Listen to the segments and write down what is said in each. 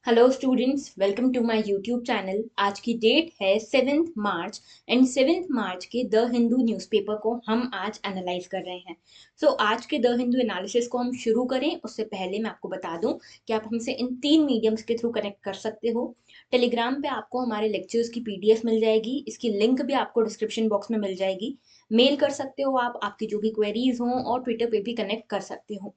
Hello students, welcome to my YouTube channel. आज की date है 7 मार्च एंड 7 मार्च के द हिंदू न्यूज़पेपर को हम आज एनालाइज कर रहे हैं। आज के द हिंदू एनालिसिस को हम शुरू करें उससे पहले मैं आपको बता दूं कि आप हमसे इन तीन मीडियम्स के थ्रू कनेक्ट कर सकते हो। टेलीग्राम पे आपको हमारे लेक्चर्स की पीडीएफ मिल जाएगी, इसकी लिंक भी आपको डिस्क्रिप्शन बॉक्स में मिल जाएगी। मेल कर सकते हो आप, आपकी जो भी क्वेरीज हों, और ट्विटर पे भी कनेक्ट कर सकते हो।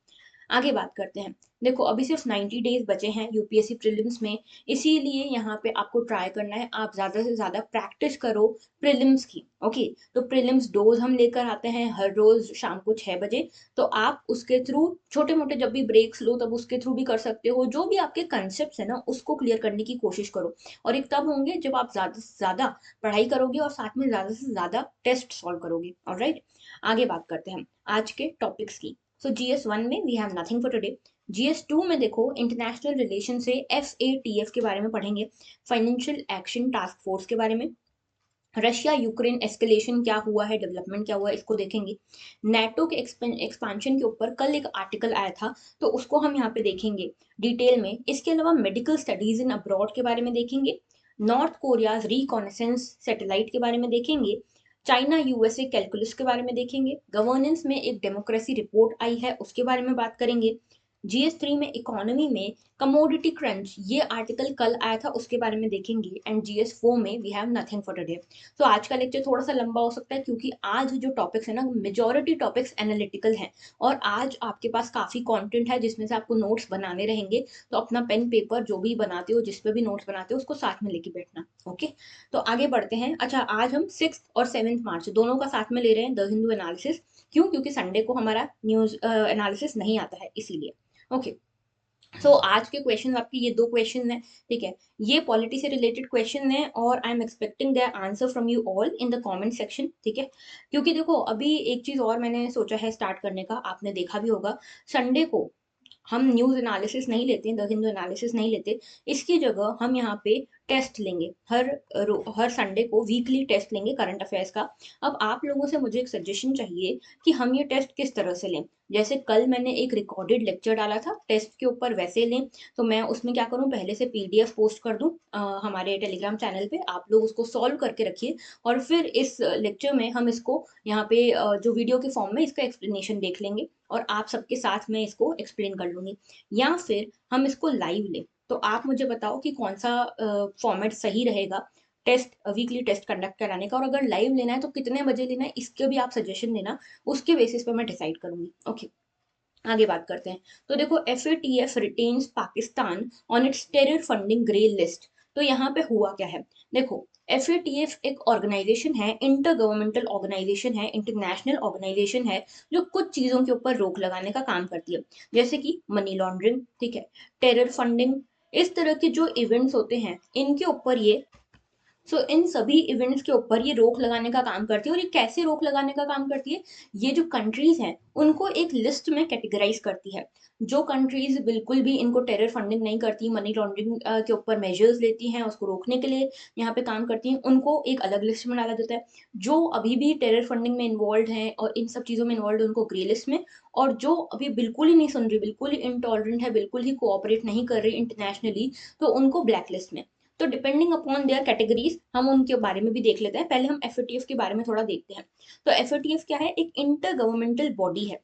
आगे बात करते हैं। देखो, अभी सिर्फ 90 डेज बचे हैं यूपीएससी प्रीलिम्स में, इसीलिए यहाँ पे आपको ट्राई करना है, आप ज़्यादा से ज़्यादा प्रैक्टिस करो प्रीलिम्स की। ओके, तो प्रीलिम्स डोज हम लेकर आते हैं हर रोज़ शाम को 6 बजे। तो आप उसके थ्रू छोटे मोटे जब भी ब्रेक्स लो तब उसके थ्रू भी कर सकते हो। जो भी आपके कंसेप्ट है ना, उसको क्लियर करने की कोशिश करो। और एक तब होंगे जब आप ज़्यादा से ज़्यादा पढ़ाई करोगे और साथ में ज़्यादा से ज़्यादा टेस्ट सॉल्व करोगे। ऑलराइट, आगे बात करते हैं आज के टॉपिक्स की। GS1 में we have nothing for today. GS2 में देखो, इंटरनेशनल रिलेशन से FATF के बारे में पढ़ेंगे, फाइनेंशियल एक्शन टास्क फोर्स के बारे में। रशिया यूक्रेन एस्केलेशन क्या हुआ है, डेवलपमेंट क्या हुआ है, इसको देखेंगे। नेटो के एक्सपेंशन के ऊपर कल एक आर्टिकल आया था, तो उसको हम यहाँ पे देखेंगे डिटेल में। इसके अलावा मेडिकल स्टडीज इन अब्रॉड के बारे में देखेंगे। नॉर्थ कोरियाज रिकॉनेसेंस सैटेलाइट के बारे में देखेंगे। चाइना यूएसए कैलकुलस के बारे में देखेंगे। गवर्नेंस में एक डेमोक्रेसी रिपोर्ट आई है, उसके बारे में बात करेंगे। GS3 में इकोनॉमी में कमोडिटी क्रंच, ये आर्टिकल कल आया था, उसके बारे में देखेंगे। एंड GS4 में we have nothing for today. तो आज का लेक्चर थोड़ा सा लंबा हो सकता है, क्योंकि आज जो टॉपिक्स है ना, मेजोरिटी टॉपिक्स एनालिटिकल हैं। और आज आपके पास काफ़ी कंटेंट है जिसमें से आपको नोट्स बनाने रहेंगे। तो अपना पेन पेपर जो भी बनाते हो, जिस पे भी नोट्स बनाते हो, उसको साथ में लेके बैठना। ओके, तो आगे बढ़ते हैं। अच्छा, आज हम 6 और 7 मार्च दोनों का साथ में ले रहे हैं द हिंदू एनालिसिस। क्यों? क्योंकि संडे को हमारा न्यूज एनालिसिस नहीं आता है, इसीलिए। ओके, आज के क्वेश्चन आपके ये दो क्वेश्चन हैं। ठीक है, ये पॉलिटी से रिलेटेड क्वेश्चन है और I am expecting the answer from you all in the comment section. ठीक है, क्योंकि देखो, अभी एक चीज और मैंने सोचा है स्टार्ट करने का, आपने देखा भी होगा, संडे को हम न्यूज एनालिसिस नहीं लेते, द हिंदू एनालिसिस नहीं लेते। इसकी जगह हम यहाँ पे टेस्ट लेंगे, हर संडे को वीकली टेस्ट लेंगे करंट अफेयर्स का। अब आप लोगों से मुझे एक सजेशन चाहिए कि हम ये टेस्ट किस तरह से लें। जैसे कल मैंने एक रिकॉर्डेड लेक्चर डाला था टेस्ट के ऊपर, वैसे लें। तो मैं उसमें क्या करूं, पहले से पीडीएफ पोस्ट कर दूं हमारे टेलीग्राम चैनल पे, आप लोग उसको सॉल्व करके रखिए। और फिर इस लेक्चर में हम इसको यहाँ पे जो वीडियो के फॉर्म में इसका एक्सप्लेनेशन देख लेंगे, और आप सबके साथ में इसको एक्सप्लेन कर लूंगी। या फिर हम इसको लाइव लें। तो आप मुझे बताओ कि कौन सा फॉर्मेट सही रहेगा टेस्ट, वीकली टेस्ट कंडक्ट कराने का। और अगर लाइव लेना है तो कितने बजे लेना है, इसके भी आप सजेशन देना, उसके बेसिस पे मैं डिसाइड करूंगी। ओके, आगे बात करते हैं। तो देखो, FATF retains Pakistan on it's terror funding grey list. तो यहाँ पे हुआ क्या है, देखो, FATF एक ऑर्गेनाइजेशन है, इंटर गवर्नमेंटल ऑर्गेनाइजेशन है, इंटरनेशनल ऑर्गेनाइजेशन है, जो कुछ चीजों के ऊपर रोक लगाने का काम करती है। जैसे कि मनी लॉन्ड्रिंग, ठीक है, टेरर फंडिंग, इस तरह के जो इवेंट्स होते हैं, इनके ऊपर ये, इन सभी इवेंट्स के ऊपर ये रोक लगाने का काम करती है। और ये कैसे रोक लगाने का काम करती है, ये जो कंट्रीज हैं उनको एक लिस्ट में कैटेगराइज करती है। जो कंट्रीज बिल्कुल भी इनको टेरर फंडिंग नहीं करती, मनी लॉन्ड्रिंग के ऊपर मेजर्स लेती हैं, उसको रोकने के लिए यहाँ पे काम करती हैं, उनको एक अलग लिस्ट में डाला जाता है। जो अभी भी टेरर फंडिंग में इन्वॉल्व हैं और इन सब चीज़ों में इन्वॉल्व है, उनको ग्रे लिस्ट में। और जो अभी बिल्कुल ही नहीं सुन रही, बिल्कुल ही इंटॉलरेंट है, बिल्कुल ही कोऑपरेट नहीं कर रही इंटरनेशनली, तो उनको ब्लैक लिस्ट में। तो डिपेंडिंग अपॉन देयर कैटेगरीज हम उनके बारे में भी देख लेते हैं। पहले हम FATF के बारे में थोड़ा देखते हैं। तो FATF क्या है, एक इंटर गवर्नमेंटल बॉडी है।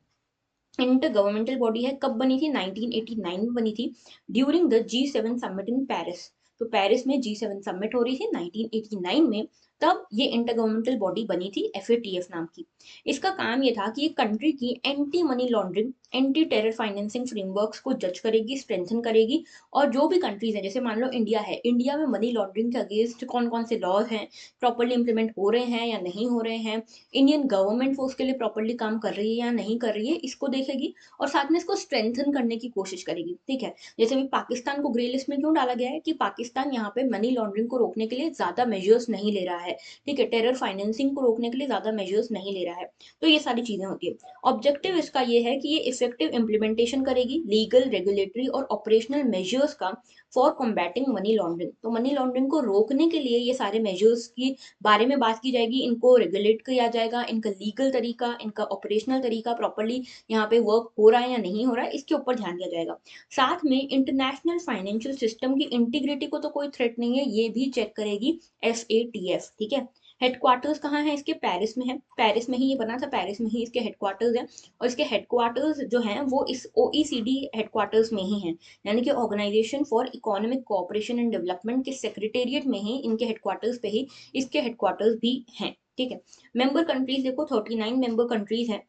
इंटर गवर्नमेंटल बॉडी है, कब बनी थी, 1989 में बनी थी, during the G7 summit in Paris. तो पेरिस में G7 समिट हो रही थी 1989 में, तब ये इंटर गवर्नमेंटल बॉडी बनी थी FATF नाम की। इसका काम ये था कि एक कंट्री की anti money laundering, anti terror financing frameworks को जज करेगी, स्ट्रेंथन करेगी। और जो भी कंट्रीज हैं, जैसे मान लो इंडिया है, इंडिया में मनी लॉन्ड्रिंग के अगेंस्ट कौन कौन से लॉज हैं, प्रॉपरली इंप्लीमेंट हो रहे हैं या नहीं हो रहे हैं, इंडियन गवर्नमेंट वो उसके लिए प्रॉपरली काम कर रही है या नहीं कर रही है, इसको देखेगी। और साथ में इसको स्ट्रेंथन करने की कोशिश करेगी। ठीक है, जैसे अभी पाकिस्तान को ग्रे लिस्ट में क्यों डाला गया है, कि पाकिस्तान यहाँ पे मनी लॉन्ड्रिंग को रोकने के लिए ज्यादा मेजर्स नहीं ले रहा है, ठीक है, टेरर फाइनेंसिंग को रोकने के लिए ज्यादा मेजर्स नहीं ले रहा है। तो ये सारी चीजें होती है। ऑब्जेक्टिव इसका ये है कि ये इफेक्टिव इम्प्लीमेंटेशन करेगी लीगल, रेगुलेटरी और ऑपरेशनल मेजर्स का फॉर कॉम्बैटिंग मनी लॉन्ड्रिंग। तो मनी लॉन्ड्रिंग को रोकने के लिए ये सारे मेजर्स की बारे में बात की जाएगी, इनको रेगुलेट किया जाएगा, इनका लीगल तरीका, इनका ऑपरेशनल तरीका प्रॉपरली यहाँ पे वर्क हो रहा है या नहीं हो रहा है, इसके ऊपर ध्यान दिया जाएगा। साथ में इंटरनेशनल फाइनेंशियल सिस्टम की इंटीग्रिटी को तो कोई थ्रेट नहीं है, ये भी चेक करेगी FATF, ठीक है। हेडक्वार्टर्स कहाँ है इसके? पेरिस में है, पेरिस में ही ये बना था, पेरिस में ही इसके हेडक्वार्टर्स हैं। और इसके हेडक्वार्टर्स जो हैं वो इस OECD हेडक्वार्टर्स में ही हैं, यानी कि organisation for economic cooperation and development के सेक्रेटेरिएट में ही, इनके हेडक्वार्टर्स पे ही इसके हेडक्वार्टर्स भी हैं, ठीक है। मेंबर कंट्रीज देखो 39 मेंबर कंट्रीज हैं,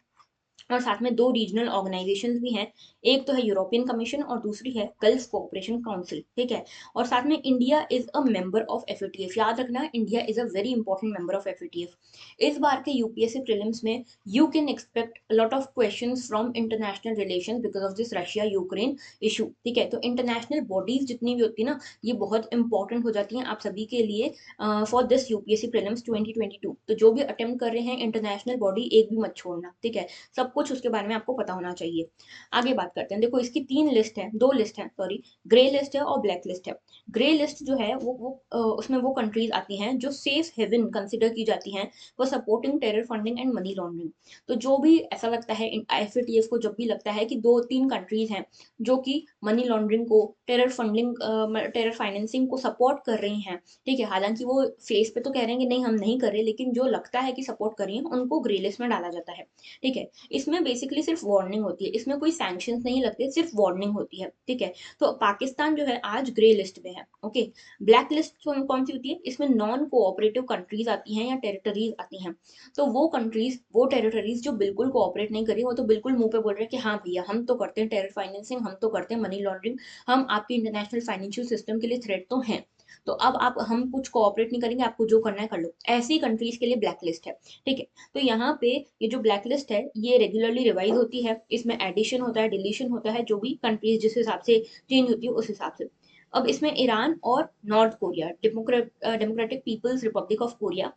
और साथ में 2 रीजनल ऑर्गेनाइजेशंस भी हैं, एक तो है यूरोपियन कमीशन और दूसरी है गल्फ कोऑपरेशन काउंसिल, ठीक है। और साथ में India is a member of FATF, याद रखना India is a very important member of FATF। इस बार के यूपीएससी प्रीलिम्स में you can expect lot of questions from international relations because of this Russia Ukraine issue, ठीक है। तो international bodies जितनी भी होती है ना, ये बहुत इंपॉर्टेंट हो जाती हैं आप सभी के लिए फॉर दिस यूपीएससी प्रीलिम्स 2022। तो जो भी अटेम्प्ट कर रहे हैं इंटरनेशनल बॉडी एक भी मत छोड़ना, ठीक है, सब कुछ उसके बारे में आपको पता होना चाहिए। आगे बात करते हैं, देखो इसकी 3 लिस्ट है, 2 लिस्ट है सॉरी, ग्रे लिस्ट है और ब्लैक लिस्ट है। ग्रे लिस्ट जो है वो उसमें वो कंट्रीज आती हैं जो सेफ हेवन कंसिडर की जाती हैं for supporting terror funding and money laundering. तो जो भी ऐसा लगता है FATF को, जब भी लगता है कि 2-3 कंट्रीज हैं जो कि मनी लॉन्ड्रिंग को, टेरर फंडिंग, टेरर फाइनेंसिंग को सपोर्ट कर रही हैं, ठीक है, हालांकि वो फेस पे तो कह रहे हैं कि नहीं हम नहीं कर रहे, लेकिन जो लगता है कि सपोर्ट कर रही हैं उनको ग्रे लिस्ट में डाला जाता है, ठीक है। इसमें बेसिकली सिर्फ वार्निंग होती है, इसमें कोई सैंक्शंस नहीं लगते, सिर्फ वार्निंग होती है, ठीक है। तो पाकिस्तान जो है आज ग्रे लिस्ट में है, ओके। ब्लैक लिस्ट कौन सी होती है? इसमें नॉन कोऑपरेटिव कंट्रीज आती हैं या टेरिटरीज आती हैं। तो वो कंट्रीज, वो टेरिटरीज जो बिल्कुल कोऑपरेट नहीं करी, वो तो बिल्कुल मुंह पे बोल रहे हैं कि हाँ भैया हम तो करते हैं टेरर फाइनेंसिंग, हम तो करते हैं मनी लॉन्ड्रिंग, हम आपके इंटरनेशनल फाइनेंशियल सिस्टम के लिए थ्रेट तो हैं, तो अब आप, हम कुछ कोऑपरेट नहीं करेंगे, आपको जो करना है कर लो। ऐसी कंट्रीज के लिए ब्लैक लिस्ट है, ठीक है। तो यहाँ पे ये जो ब्लैक लिस्ट है ये रेगुलरली रिवाइज होती है, इसमें एडिशन होता है, डिलीशन होता है, जो भी कंट्रीज जिस हिसाब से चेंज होती है उस हिसाब से। अब इसमें ईरान और North Korea, Democratic People's Republic of Korea,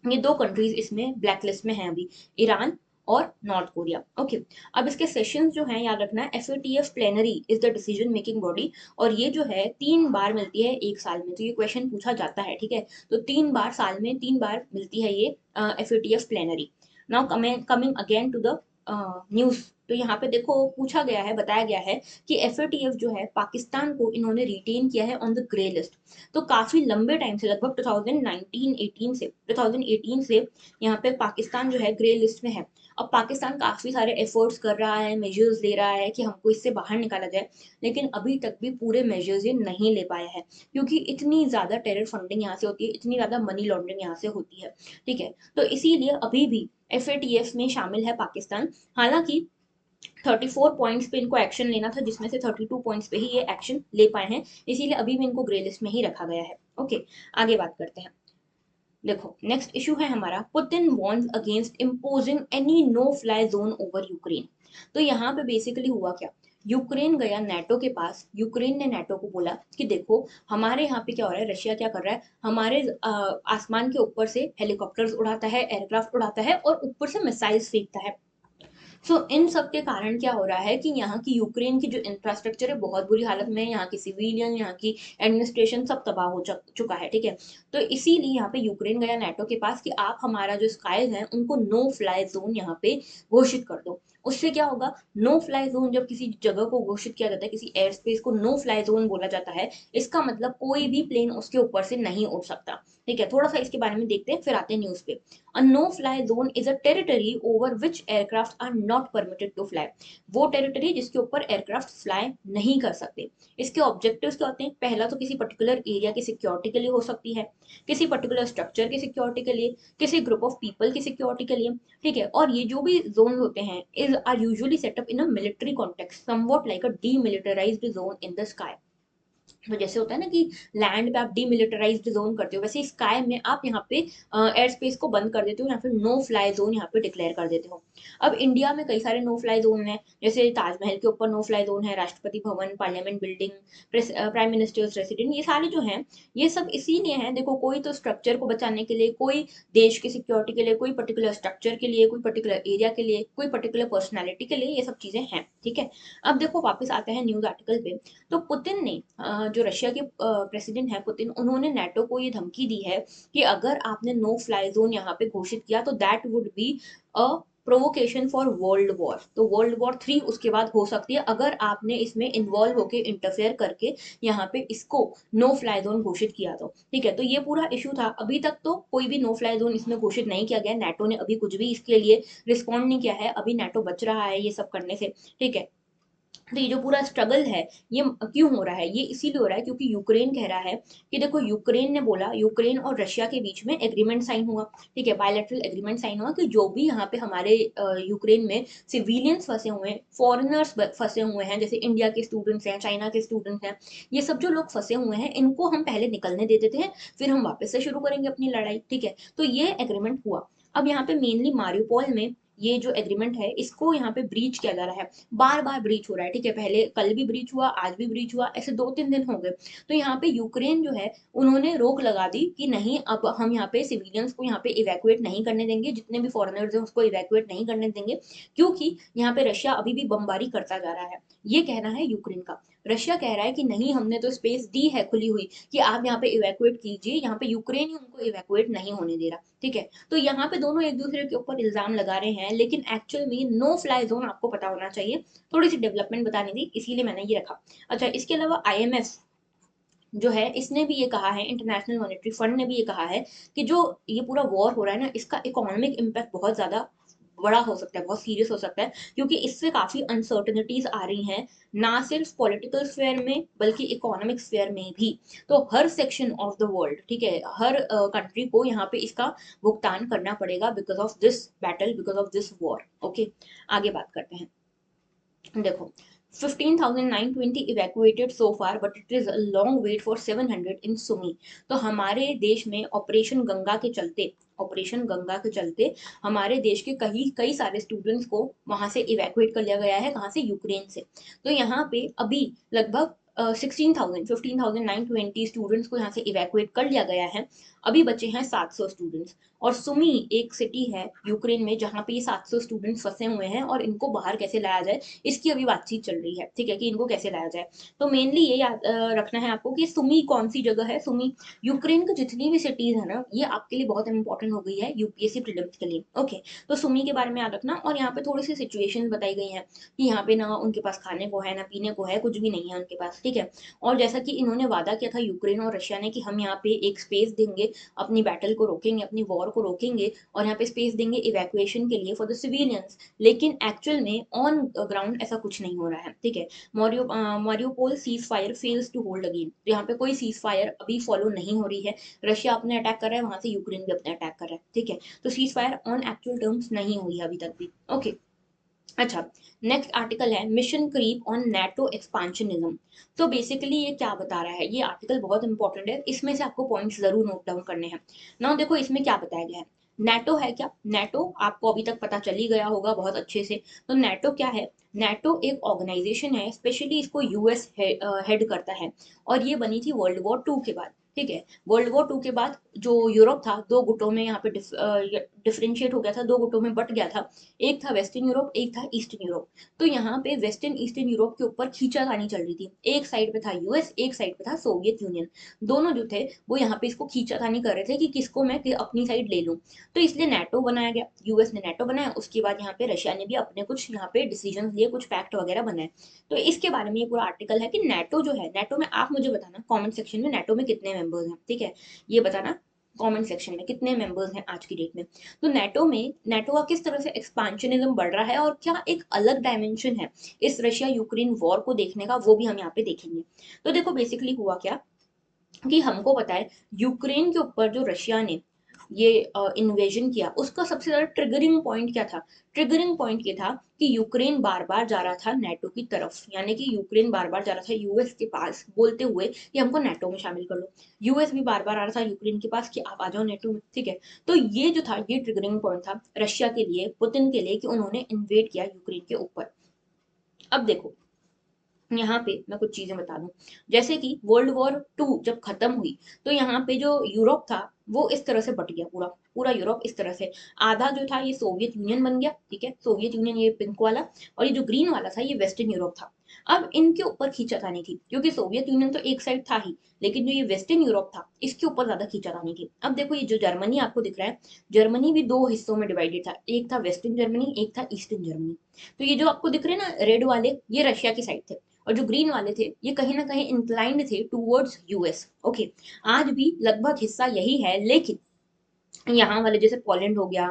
ये 2 कंट्रीज इसमें ब्लैक लिस्ट में हैं अभी, ईरान और नॉर्थ कोरिया, ओके। अब इसके सेशंस जो हैं याद रखना है, FATF plenary is the decision making body, और ये जो है 3 बार मिलती है 1 साल में, तो ये क्वेश्चन पूछा जाता है, ठीक है। तो 3 बार साल में, 3 बार मिलती है ये FATF plenary. Now coming again to the news. तो यहाँ पे देखो पूछा गया है, बताया गया है कि FATF जो है पाकिस्तान को इन्होंने रिटेन किया है ऑन द ग्रे लिस्ट। तो काफी लंबे टाइम से, लगभग 2018 से यहाँ पे पाकिस्तान जो है ग्रे लिस्ट में है। अब पाकिस्तान काफी सारे एफर्ट्स कर रहा है, मेजर्स ले रहा है कि हमको इससे बाहर निकाला जाए, लेकिन अभी तक भी पूरे मेजर्स ये नहीं ले पाया है, क्योंकि इतनी ज्यादा टेरर फंडिंग यहाँ से होती है, इतनी ज्यादा मनी लॉन्ड्रिंग यहाँ से होती है, ठीक है। तो इसीलिए अभी भी FATF में शामिल है पाकिस्तान। हालांकि 34 पॉइंट्स पे इनको एक्शन लेना था, जिसमें से 32 पॉइंट्स पे ही ये एक्शन ले पाए हैं, इसीलिए अभी भी इनको ग्रे लिस्ट में ही रखा गया है, ओके। आगे बात करते हैं, देखो नेक्स्ट इशू है हमारा, Putin warns against imposing any no fly zone over Ukraine. तो यहाँ पे बेसिकली हुआ क्या, यूक्रेन गया नेटो के पास, यूक्रेन ने नेटो को बोला कि देखो हमारे यहाँ पे क्या हो रहा है, रशिया क्या कर रहा है, हमारे आसमान के ऊपर से हेलीकॉप्टर्स उड़ाता है, एयरक्राफ्ट उड़ाता है और ऊपर से मिसाइल्स फेंकता है। सो इन सब के कारण क्या हो रहा है कि यहाँ की यूक्रेन की जो इंफ्रास्ट्रक्चर है बहुत बुरी हालत में है, यहाँ की सिविलियन, यहाँ की एडमिनिस्ट्रेशन सब तबाह हो चुका है, ठीक है। तो इसीलिए यहाँ पे यूक्रेन गया नेटो के पास कि आप हमारा जो स्काईज हैं उनको नो फ्लाई जोन यहाँ पे घोषित कर दो। उससे क्या होगा, नो फ्लाई जोन जब किसी जगह को घोषित किया जाता है, किसी एयर स्पेस को नो फ्लाई जोन बोला जाता है, इसका मतलब कोई भी प्लेन उसके ऊपर से नहीं उड़ सकता, ठीक है। थोड़ा सा इसके बारे में देखते हैं फिर आते हैं न्यूज पे। A no-fly zone is a territory over which aircraft are not permitted to fly. वो टेरिटरी जिसके ऊपर एयरक्राफ्ट फ्लाई नहीं कर सकते। इसके ऑब्जेक्टिव्स क्या होते हैं, पहला तो किसी पर्टिकुलर एरिया की सिक्योरिटी के लिए हो सकती है, किसी पर्टिकुलर स्ट्रक्चर की सिक्योरिटी के लिए, किसी ग्रुप ऑफ पीपल की सिक्योरिटी के लिए, ठीक है। और ये जो भी जोन होते हैं is are usually set up in a military context, somewhat like a demilitarised zone in the sky. तो जैसे होता है ना कि लैंड पे आप डीमिलिटराइज्ड जोन करते हो, वैसे स्काई में आप यहाँ पे एयर स्पेस को बंद कर देते हो, या फिर नो फ्लाई जोन यहाँ पे डिक्लेयर कर देते हो। अब इंडिया में कई सारे नो फ्लाई जोन हैं, जैसे ताजमहल के ऊपर नो फ्लाई जोन है, Rashtrapati Bhavan, parliament building, prime ministers resident, ये सारे जो हैं ये सब इसीलिए हैं। देखो, कोई तो स्ट्रक्चर को बचाने के लिए, कोई देश की सिक्योरिटी के लिए, कोई पर्टिकुलर स्ट्रक्चर के लिए, कोई पर्टिकुलर एरिया के लिए, कोई पर्टिकुलर पर्सनैलिटी के लिए, ये सब चीजें हैं, ठीक है। अब देखो वापस आते हैं न्यूज आर्टिकल पे। तो पुतिन ने जो रशिया के प्रेसिडेंट हैं पुतिन, उन्होंने नाटो को ये धमकी दी है कि अगर आपने नो फ्लाई जोन यहाँ पे घोषित किया तो that would be a provocation for world war. तो वर्ल्ड वॉर 3 उसके बाद हो सकती है अगर आपने इसमें इन्वॉल्व होके इंटरफेयर करके यहाँ पे इसको नो फ्लाई जोन घोषित किया तो, ठीक है। तो ये पूरा इशू था। अभी तक तो कोई भी नो फ्लाई जोन इसमें घोषित नहीं किया गया, नाटो ने अभी कुछ भी इसके लिए रिस्पॉन्ड नहीं किया है, अभी नाटो बच रहा है ये सब करने से, ठीक है। तो ये जो पूरा स्ट्रगल है ये क्यों हो रहा है, ये इसीलिए हो रहा है क्योंकि यूक्रेन कह रहा है कि देखो, यूक्रेन ने बोला, यूक्रेन और रशिया के बीच में एग्रीमेंट साइन हुआ, ठीक है, बायलैटरल एग्रीमेंट साइन हुआ कि जो भी यहाँ पे हमारे यूक्रेन में सिविलियंस फंसे हुए हैं, फॉरेनर्स फंसे हुए हैं, जैसे इंडिया के स्टूडेंट्स हैं, चाइना के स्टूडेंट्स हैं, ये सब जो लोग फंसे हुए हैं इनको हम पहले निकलने दे देते हैं, फिर हम वापस से शुरू करेंगे अपनी लड़ाई, ठीक है। तो ये एग्रीमेंट हुआ। अब यहाँ पे मेनली मारियोपोल में ये जो एग्रीमेंट है इसको यहाँ पे ब्रीच किया जा रहा है, बार बार ब्रीच हो रहा है, ठीक है। पहले कल भी ब्रीच हुआ, आज भी ब्रीच हुआ, ऐसे 2-3 दिन हो गए। तो यहाँ पे यूक्रेन जो है उन्होंने रोक लगा दी कि नहीं, अब हम यहाँ पे सिविलियंस को यहाँ पे इवैक्यूएट नहीं करने देंगे, जितने भी फॉरेनर्स हैं उसको इवैक्यूएट नहीं करने देंगे, क्योंकि यहाँ पे रशिया अभी भी बमबारी करता जा रहा है। ये कहना है यूक्रेन का। रशिया कह रहा है कि नहीं, हमने तो स्पेस दी है खुली हुई कि आप यहाँ पे इवैक्यूएट कीजिए, यहाँ पे यूक्रेन ही उनको इवैक्यूएट नहीं होने दे रहा, ठीक है। तो यहाँ पे दोनों एक दूसरे के ऊपर इल्जाम लगा रहे हैं, लेकिन एक्चुअल में नो फ्लाई जोन आपको पता होना चाहिए, थोड़ी सी डेवलपमेंट बतानी थी इसीलिए मैंने ये रखा। अच्छा, इसके अलावा आईएमएफ जो है इसने भी ये कहा है, इंटरनेशनल मॉनेटरी फंड ने भी ये कहा है कि जो ये पूरा वॉर हो रहा है ना, इसका इकोनॉमिक इम्पैक्ट बहुत ज्यादा बड़ा हो सकता है, बहुत सीरियस हो सकता है, क्योंकि इससे काफी अनसर्टनिटीज आ रही हैं, ना सिर्फ पॉलिटिकल स्फेयर में बल्कि इकोनॉमिक स्फेयर में भी। तो हर सेक्शन ऑफ द वर्ल्ड, ठीक है, हर कंट्री को यहाँ पे इसका भुगतान करना पड़ेगा because of this battle, because of this war, okay. आगे बात करते हैं। देखो, 15,920 evacuated so far, but it is a long wait for 700 in Sumy. तो हमारे देश में ऑपरेशन गंगा के चलते हमारे देश के कई कई सारे स्टूडेंट्स को वहां से इवैक्यूएट कर लिया गया है। कहाँ से? यूक्रेन से। तो यहाँ पे अभी लगभग 15,920 स्टूडेंट्स को यहाँ से इवैक्यूएट कर लिया गया है। अभी बचे हैं 700 स्टूडेंट्स। और सुमी एक सिटी है यूक्रेन में जहाँ पे ये 700 स्टूडेंट्स फंसे हुए हैं, और इनको बाहर कैसे लाया जाए इसकी अभी बातचीत चल रही है, ठीक है, कि इनको कैसे लाया जाए। तो मेनली ये याद रखना है आपको कि सुमी कौन सी जगह है। सुमी यूक्रेन की जितनी भी सिटीज है ना, ये आपके लिए बहुत इंपॉर्टेंट हो गई है यूपीएससी प्रीलिम्स के लिए, ओके। तो सुमी के बारे में याद रखना। और यहाँ पे थोड़ी सी सिचुएशन बताई गई है कि यहाँ पे ना उनके पास खाने को है, ना पीने को है, कुछ भी नहीं है उनके पास, ठीक है। और जैसा कि इन्होंने वादा किया था यूक्रेन और रशिया ने कि हम यहाँ पे एक स्पेस देंगे, अपनी बैटल को रोकेंगे, अपनी वॉर को रोकेंगे, और यहाँ पे स्पेस देंगे इवैक्यूएशन के लिए फॉर द सिविलियंस, लेकिन एक्चुअल में ऑन ग्राउंड ऐसा कुछ नहीं हो रहा है, ठीक है। Mariupol ceasefire fails to hold again. तो यहाँ पे कोई सीज फायर अभी फॉलो नहीं हो रही है। रशिया अपने अटैक कर रहा है, वहां से यूक्रेन भी अपने अटैक कर रहा है, ठीक है। तो cease fire on actual terms नहीं हुई है अभी तक भी, ओके। अच्छा, नेक्स्ट आर्टिकल है मिशन क्रीप ऑन नेटो एक्सपांशनिज्म। तो बेसिकली ये क्या बता रहा है, ये आर्टिकल बहुत इंपॉर्टेंट है, इसमें से आपको पॉइंट्स जरूर नोट डाउन करने हैं ना। देखो इसमें क्या बताया गया है। नेटो है क्या? नेटो आपको अभी तक पता चल ही गया होगा बहुत अच्छे से। तो नेटो क्या है? नेटो एक ऑर्गेनाइजेशन है, स्पेशली इसको यूएस हेड करता है, और ये बनी थी वर्ल्ड वॉर 2 के बाद, ठीक है। वर्ल्ड वॉर 2 के बाद जो यूरोप था दो गुटों में यहाँ पे डिफरेंशिएट हो गया था, दो गुटों में बट गया था। एक था वेस्टर्न यूरोप, एक था ईस्टर्न यूरोप। तो यहाँ पे वेस्टर्न ईस्टर्न यूरोप के ऊपर खींचातानी चल रही थी। एक साइड पे था यूएस, एक साइड पे था सोवियत यूनियन। दोनों जो थे वो यहाँ पे इसको खींचातानी कर रहे थे कि किसको मैं अपनी साइड ले लूं। तो इसलिए नेटो बनाया गया, यूएस ने नेटो बनाया, उसके बाद यहाँ पे रशिया ने भी अपने कुछ यहाँ पे डिसीजन लिए, कुछ पैक्ट वगैरह बनाए। तो इसके बारे में ये पूरा आर्टिकल है कि नेटो जो है, नेटो में आप मुझे बताना कमेंट सेक्शन में नेटो में कितने मेंबर्स हैं, ठीक है। ये बताना कमेंट सेक्शन में कितने मेंबर्स हैं आज की डेट में। तो नेटो का किस तरह से एक्सपांशनिज्म बढ़ रहा है, और क्या एक अलग डायमेंशन है इस रशिया यूक्रेन वॉर को देखने का, वो भी हम यहाँ पे देखेंगे। तो देखो बेसिकली हुआ क्या कि हमको पता है यूक्रेन के ऊपर जो रशिया ने ये इन्वेजन किया, उसका सबसे ज्यादा ट्रिगरिंग पॉइंट क्या था? ट्रिगरिंग पॉइंट ये था कि यूक्रेन बार बार जा रहा था नेटो की तरफ, यानी कि यूक्रेन बार बार जा रहा था यूएस के पास बोलते हुए कि हमको नेटो में शामिल कर लो। यूएस भी बार बार आ रहा था यूक्रेन के पास कि आप आ जाओ नेटो में, ठीक है। तो ये जो था ये ट्रिगरिंग पॉइंट था रशिया के लिए, पुतिन के लिए, कि उन्होंने इन्वेड किया यूक्रेन के ऊपर। अब देखो, यहाँ पे मैं कुछ चीजें बता दूं। जैसे कि वर्ल्ड वॉर 2 जब खत्म हुई, तो यहाँ पे जो यूरोप था वो इस तरह से बट गया, पूरा पूरा यूरोप इस तरह से। आधा जो था ये सोवियत यूनियन बन गया, ठीक है, सोवियत यूनियन ये पिंक वाला, और ये जो ग्रीन वाला था ये वेस्टर्न यूरोप था। अब इनके ऊपर खींचातानी थी, क्योंकि सोवियत यूनियन तो एक साइड था ही, लेकिन जो ये वेस्टर्न यूरोप था इसके ऊपर ज्यादा खींचातानी थी। अब देखो, ये जो जर्मनी आपको दिख रहा है, जर्मनी भी दो हिस्सों में डिवाइडेड था, एक था वेस्टर्न जर्मनी, एक था ईस्टर्न जर्मनी। तो ये जो आपको दिख रहे हैं ना रेड वाले, ये रशिया की साइड थे, और जो ग्रीन वाले थे ये कहीं ना कहीं इंक्लाइंड थे टूवर्ड्स यूएस। ओके, आज भी लगभग हिस्सा यही है, लेकिन यहाँ वाले जैसे पोलैंड हो गया,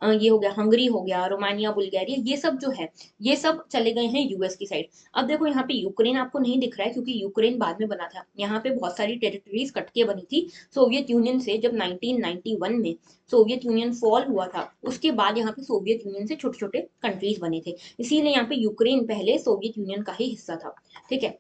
ये हो गया हंगरी हो गया, रोमानिया, बुल्गारिया, ये सब जो है ये सब चले गए हैं यूएस की साइड। अब देखो, यहाँ पे यूक्रेन आपको नहीं दिख रहा है क्योंकि यूक्रेन बाद में बना था, यहाँ पे बहुत सारी टेरिटरीज कट के बनी थी सोवियत यूनियन से। जब 1991 में सोवियत यूनियन फॉल हुआ था, उसके बाद यहाँ पे सोवियत यूनियन से छोटे छोटे कंट्रीज बने थे, इसीलिए यहाँ पे यूक्रेन पहले सोवियत यूनियन का ही हिस्सा था, ठीक है।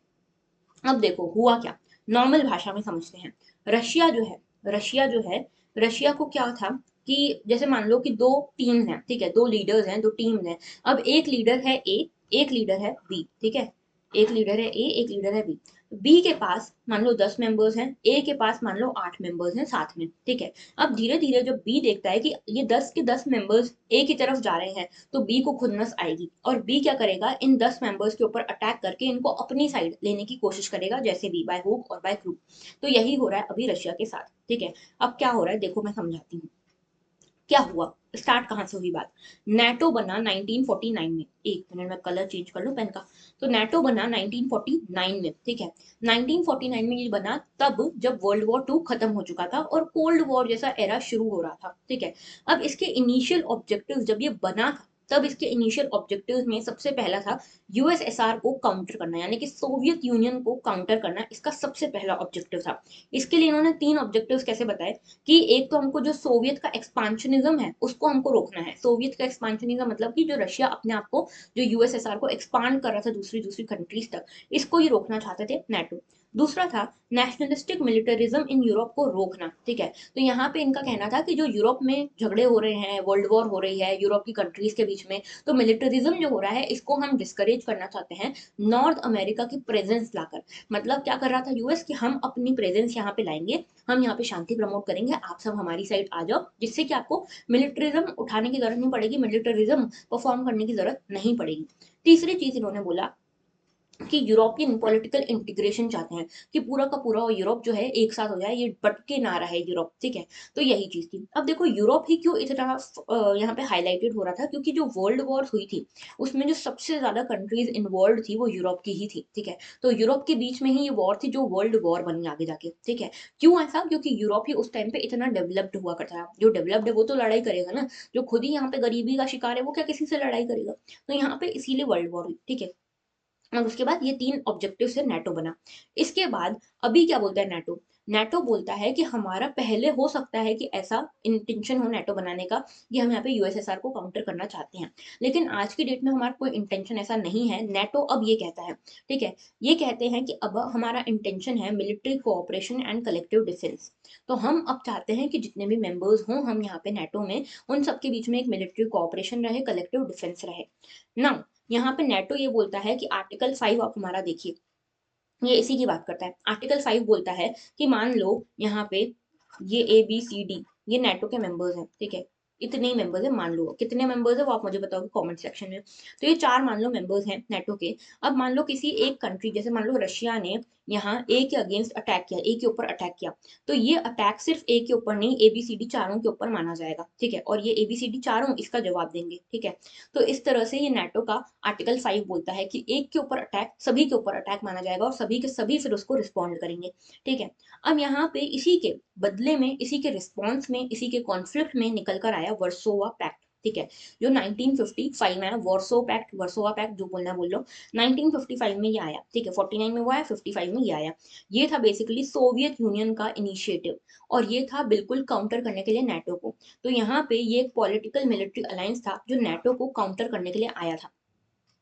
अब देखो हुआ क्या, नॉर्मल भाषा में समझते हैं। रशिया जो है, रशिया जो है, रशिया को क्या था कि जैसे मान लो कि दो टीम हैं, ठीक है, दो लीडर्स हैं, दो टीम हैं। अब एक लीडर है ए, एक लीडर है बी, ठीक है, एक लीडर है ए, एक लीडर है बी। बी के पास मान लो 10 मेंबर्स हैं, ए के पास मान लो 8 मेंबर्स हैं साथ में, ठीक है। अब धीरे धीरे जब बी देखता है कि ये 10 के 10 मेंबर्स ए की तरफ जा रहे हैं, तो बी को खुन्नस आएगी, और बी क्या करेगा, इन 10 मेंबर्स के ऊपर अटैक करके इनको अपनी साइड लेने की कोशिश करेगा, जैसे भी बाय हुक और बाय क्रूक। तो यही हो रहा है अभी रशिया के साथ, ठीक है। अब क्या हो रहा है देखो, मैं समझाती हूँ क्या हुआ, स्टार्ट कहाँ से हुई बात। नेटो बना 1949 में, एक मिनट में कलर चेंज कर लूं पेन का। तो नेटो बना 1949 में, ठीक है। 1949 में ये बना तब जब वर्ल्ड वॉर 2 खत्म हो चुका था और कोल्ड वॉर जैसा एरा शुरू हो रहा था, ठीक है। अब इसके इनिशियल ऑब्जेक्टिव जब ये बना था, तब इसके इनिशियल ऑब्जेक्टिव्स में सबसे पहला था यूएसएसआर को काउंटर करना, यानी कि सोवियत यूनियन को काउंटर करना, इसका सबसे पहला ऑब्जेक्टिव था। इसके लिए इन्होंने 3 ऑब्जेक्टिव्स कैसे बताए, कि एक तो हमको जो सोवियत का एक्सपांशनिज्म है उसको हमको रोकना है। सोवियत का एक्सपांशनिज्म मतलब कि जो रशिया अपने आप को, जो यूएसएसआर को एक्सपांड कर रहा था दूसरी दूसरी कंट्रीज तक, इसको ये रोकना चाहते थे नेटो। दूसरा था नेशनलिस्टिक मिलिटरिज्म इन यूरोप को रोकना, ठीक है। तो यहाँ पे इनका कहना था कि जो यूरोप में झगड़े हो रहे हैं, वर्ल्ड वॉर हो रही है यूरोप की कंट्रीज के बीच में, तो मिलिटरिज्म जो हो रहा है इसको हम डिस्करेज करना चाहते हैं नॉर्थ अमेरिका की प्रेजेंस लाकर। मतलब क्या कर रहा था यूएस, कि हम अपनी प्रेजेंस यहाँ पे लाएंगे, हम यहाँ पे शांति प्रमोट करेंगे, आप सब हमारी साइड आ जाओ, जिससे कि आपको मिलिट्रिज्म उठाने की जरूरत नहीं पड़ेगी, मिलिट्रिज्म परफॉर्म करने की जरूरत नहीं पड़ेगी। तीसरी चीज इन्होंने बोला कि यूरोपियन पॉलिटिकल इंटीग्रेशन चाहते हैं, कि पूरा का पूरा यूरोप जो है एक साथ हो जाए, ये बटके ना रहे यूरोप, ठीक है। तो यही चीज थी। अब देखो यूरोप ही क्यों इतना यहाँ पे हाईलाइटेड हो रहा था, क्योंकि जो वर्ल्ड वॉर हुई थी उसमें जो सबसे ज्यादा कंट्रीज इन्वॉल्व थी वो यूरोप की ही थी, ठीक है। तो यूरोप के बीच में ही ये वॉर थी जो वर्ल्ड वॉर बनी आगे जाके, ठीक है। क्यों ऐसा, क्योंकि यूरोप ही उस टाइम पे इतना डेवलप्ड हुआ करता था। जो डेवलप्ड है वो तो लड़ाई करेगा ना, जो खुद ही यहाँ पे गरीबी का शिकार है वो क्या किसी से लड़ाई करेगा। तो यहाँ पे इसीलिए वर्ल्ड वॉर हुई, ठीक है। और उसके बाद ये 3 ऑब्जेक्टिव से नेटो बना। इसके बाद अभी क्या बोलता है नेटो, नेटो बोलता है कि हमारा पहले हो सकता है कि ऐसा इंटेंशन हो नेटो बनाने का कि हम यहाँ पे यूएसएसआर को काउंटर करना चाहते हैं, लेकिन आज की डेट में हमारा कोई इंटेंशन ऐसा नहीं है। नेटो अब ये कहता है, ठीक है, ये कहते हैं कि अब हमारा इंटेंशन है military cooperation and collective defence. तो हम अब चाहते हैं कि जितने भी मेंबर्स हों हम यहाँ पे नेटो में, उन सबके बीच में एक मिलिट्री कोऑपरेशन रहे, कलेक्टिव डिफेंस रहे ना। यहाँ पे नेटो ये बोलता है कि आर्टिकल 5 आप हमारा देखिए, ये इसी की बात करता है। आर्टिकल 5 बोलता है कि मान लो यहाँ पे ये ABCD, ये नेटो के मेंबर्स हैं, ठीक है। इतने ही मेंबर्स हैं, मान लो कितने मेंबर्स हैं वो आप मुझे बताओगे कमेंट सेक्शन में। तो ये 4 मान लो मेंबर्स हैं नेटो के। अब मान लो किसी एक कंट्री, जैसे मान लो रशिया ने यहाँ ए के अगेंस्ट अटैक किया, ए के ऊपर अटैक किया, तो ये अटैक सिर्फ ए के ऊपर नहीं, ABCD चारों के ऊपर माना जाएगा, ठीक है। और ये ABCD चारों इसका जवाब देंगे, ठीक है। तो इस तरह से ये नेटो का आर्टिकल 5 बोलता है कि एक के ऊपर अटैक सभी के ऊपर अटैक माना जाएगा, और सभी के सभी फिर उसको रिस्पॉन्ड करेंगे, ठीक है। अब यहाँ पे इसी के बदले में, इसी के रिस्पॉन्स में, इसी के कॉन्फ्लिक्ट में निकल कर आया वर्सोवा पैक्ट, ठीक है, जो 1955 में आया, वर्सोवा पैक्ट जो बोलना बोल लो, 1955 में ये आया, ठीक है, 49 में वो आया, 55 में ये आया। ये था बेसिकली सोवियत यूनियन का इनिशिएटिव, और ये था बिल्कुल काउंटर करने के लिए नेटो को। तो यहाँ पे ये एक पॉलिटिकल मिलिट्री अलायंस था जो नेटो को काउंटर करने के लिए आया था,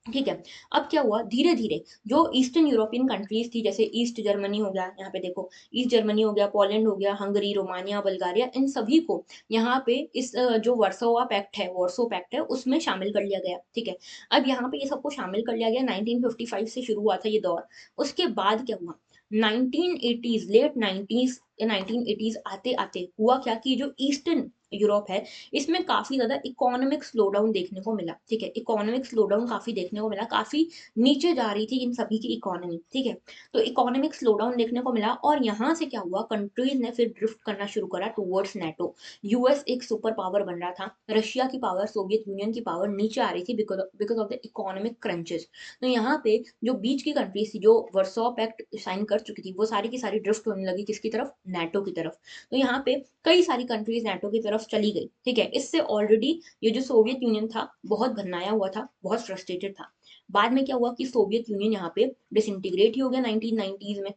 ठीक है। अब क्या हुआ, धीरे धीरे जो ईस्टर्न यूरोपियन कंट्रीज थी, जैसे ईस्ट जर्मनी हो गया, यहाँ पे देखो ईस्ट जर्मनी हो गया, पोलैंड हो गया, हंगरी, रोमानिया, बल्गारिया, इन सभी को यहाँ पे इस जो वर्सोवा पैक्ट है, वॉर्सो पैक्ट है, उसमें शामिल कर लिया गया, ठीक है। अब यहाँ पे ये सबको शामिल कर लिया गया, 1955 से शुरू हुआ था ये दौर। उसके बाद क्या हुआ, 1980s, लेट 90s, 1980s आते आते हुआ क्या कि जो ईस्टर्न यूरोप है, इसमें काफी ज्यादा इकोनॉमिक स्लोडाउन देखने को मिला, ठीक है। इकोनॉमिक स्लोडाउन काफी देखने को मिला, काफी नीचे जा रही थी इन सभी की इकोनॉमी, ठीक है। तो इकोनॉमिक स्लोडाउन देखने को मिला, और यहाँ से क्या हुआ, कंट्रीज ने फिर ड्रिफ्ट करना शुरू करा टुवर्ड्स नेटो। यूएस एक सुपर पावर बन रहा था, रशिया की पावर, सोवियत यूनियन की पावर नीचे आ रही थी because of the economic crunches. तो यहाँ पे जो बीच की कंट्रीज थी, जो वर्सो पैक्ट साइन कर चुकी थी, वो सारी की सारी ड्रिफ्ट होने लगी किसकी तरफ, नेटो की तरफ। तो यहाँ पे कई सारी कंट्रीज नेटो की तरफ चली गई, ठीक है। इससे ऑलरेडी ये जो सोवियत यूनियन था बहुत घनाया हुआ था, बहुत फ्रस्ट्रेटेड था। बाद में क्या हुआ कि सोवियत यूनियन यहाँ पे डिसइंटीग्रेट ही हो गया 1990s में।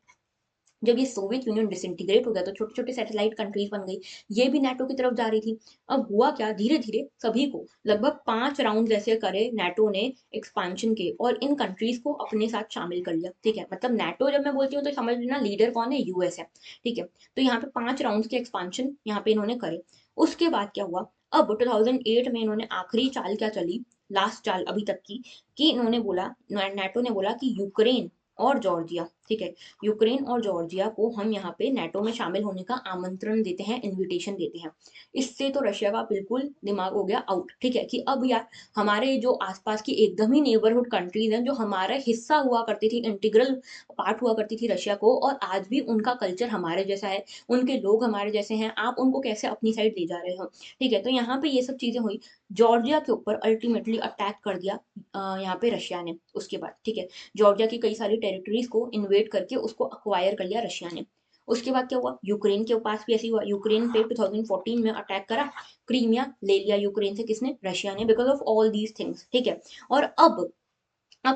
जब ये सोवियत यूनियन डिसइंटीग्रेट हो गया तो छोटे छोटे सैटेलाइट कंट्रीज बन गई, ये भी नेटो की तरफ जा रही थी। अब हुआ क्या, धीरे धीरे सभी को लगभग 5 राउंड जैसे करे नेटो ने एक्सपांशन के, और इन कंट्रीज को अपने साथ शामिल कर लिया, ठीक है। मतलब नेटो जब मैं बोलती हूँ तो समझ लेना लीडर कौन है, यूएस है, ठीक है। तो यहाँ पे 5 राउंड के एक्सपांशन यहाँ पे इन्होंने करे। उसके बाद क्या हुआ, अब 2008 में इन्होंने आखिरी चाल क्या चली, लास्ट चाल अभी तक की, कि इन्होंने बोला, नेटो ने बोला कि यूक्रेन और जॉर्जिया, ठीक है, यूक्रेन और जॉर्जिया को हम यहाँ पे नेटो में शामिल होने का आमंत्रण देते हैं, इनविटेशन देते हैं। इससे तो रशिया का बिल्कुल दिमाग हो गया आउट, ठीक है, कि अब यार हमारे जो आसपास की एकदम ही नेबरहुड कंट्रीज हैं, जो हमारा हिस्सा हुआ करती थी, इंटीग्रल पार्ट हुआ करती थी रशिया को, और आज भी उनका कल्चर हमारे जैसा है, उनके लोग हमारे जैसे हैं, आप उनको कैसे अपनी साइड ले जा रहे हो, ठीक है। तो यहाँ पे ये सब चीजें हुई, जॉर्जिया के ऊपर अल्टीमेटली अटैक कर दिया यहाँ पे रशिया ने। उसके बाद, ठीक है, जॉर्जिया की कई सारी टेरिटरीज को इन्वेट करके उसको अक्वायर कर लिया रशिया ने। उसके बाद क्या हुआ, यूक्रेन के पास भी ऐसी हुआ, यूक्रेन पे 2014 में अटैक करा, क्रीमिया ले लिया यूक्रेन से, किसने, रशिया ने, because of all these things, ठीक है। और अब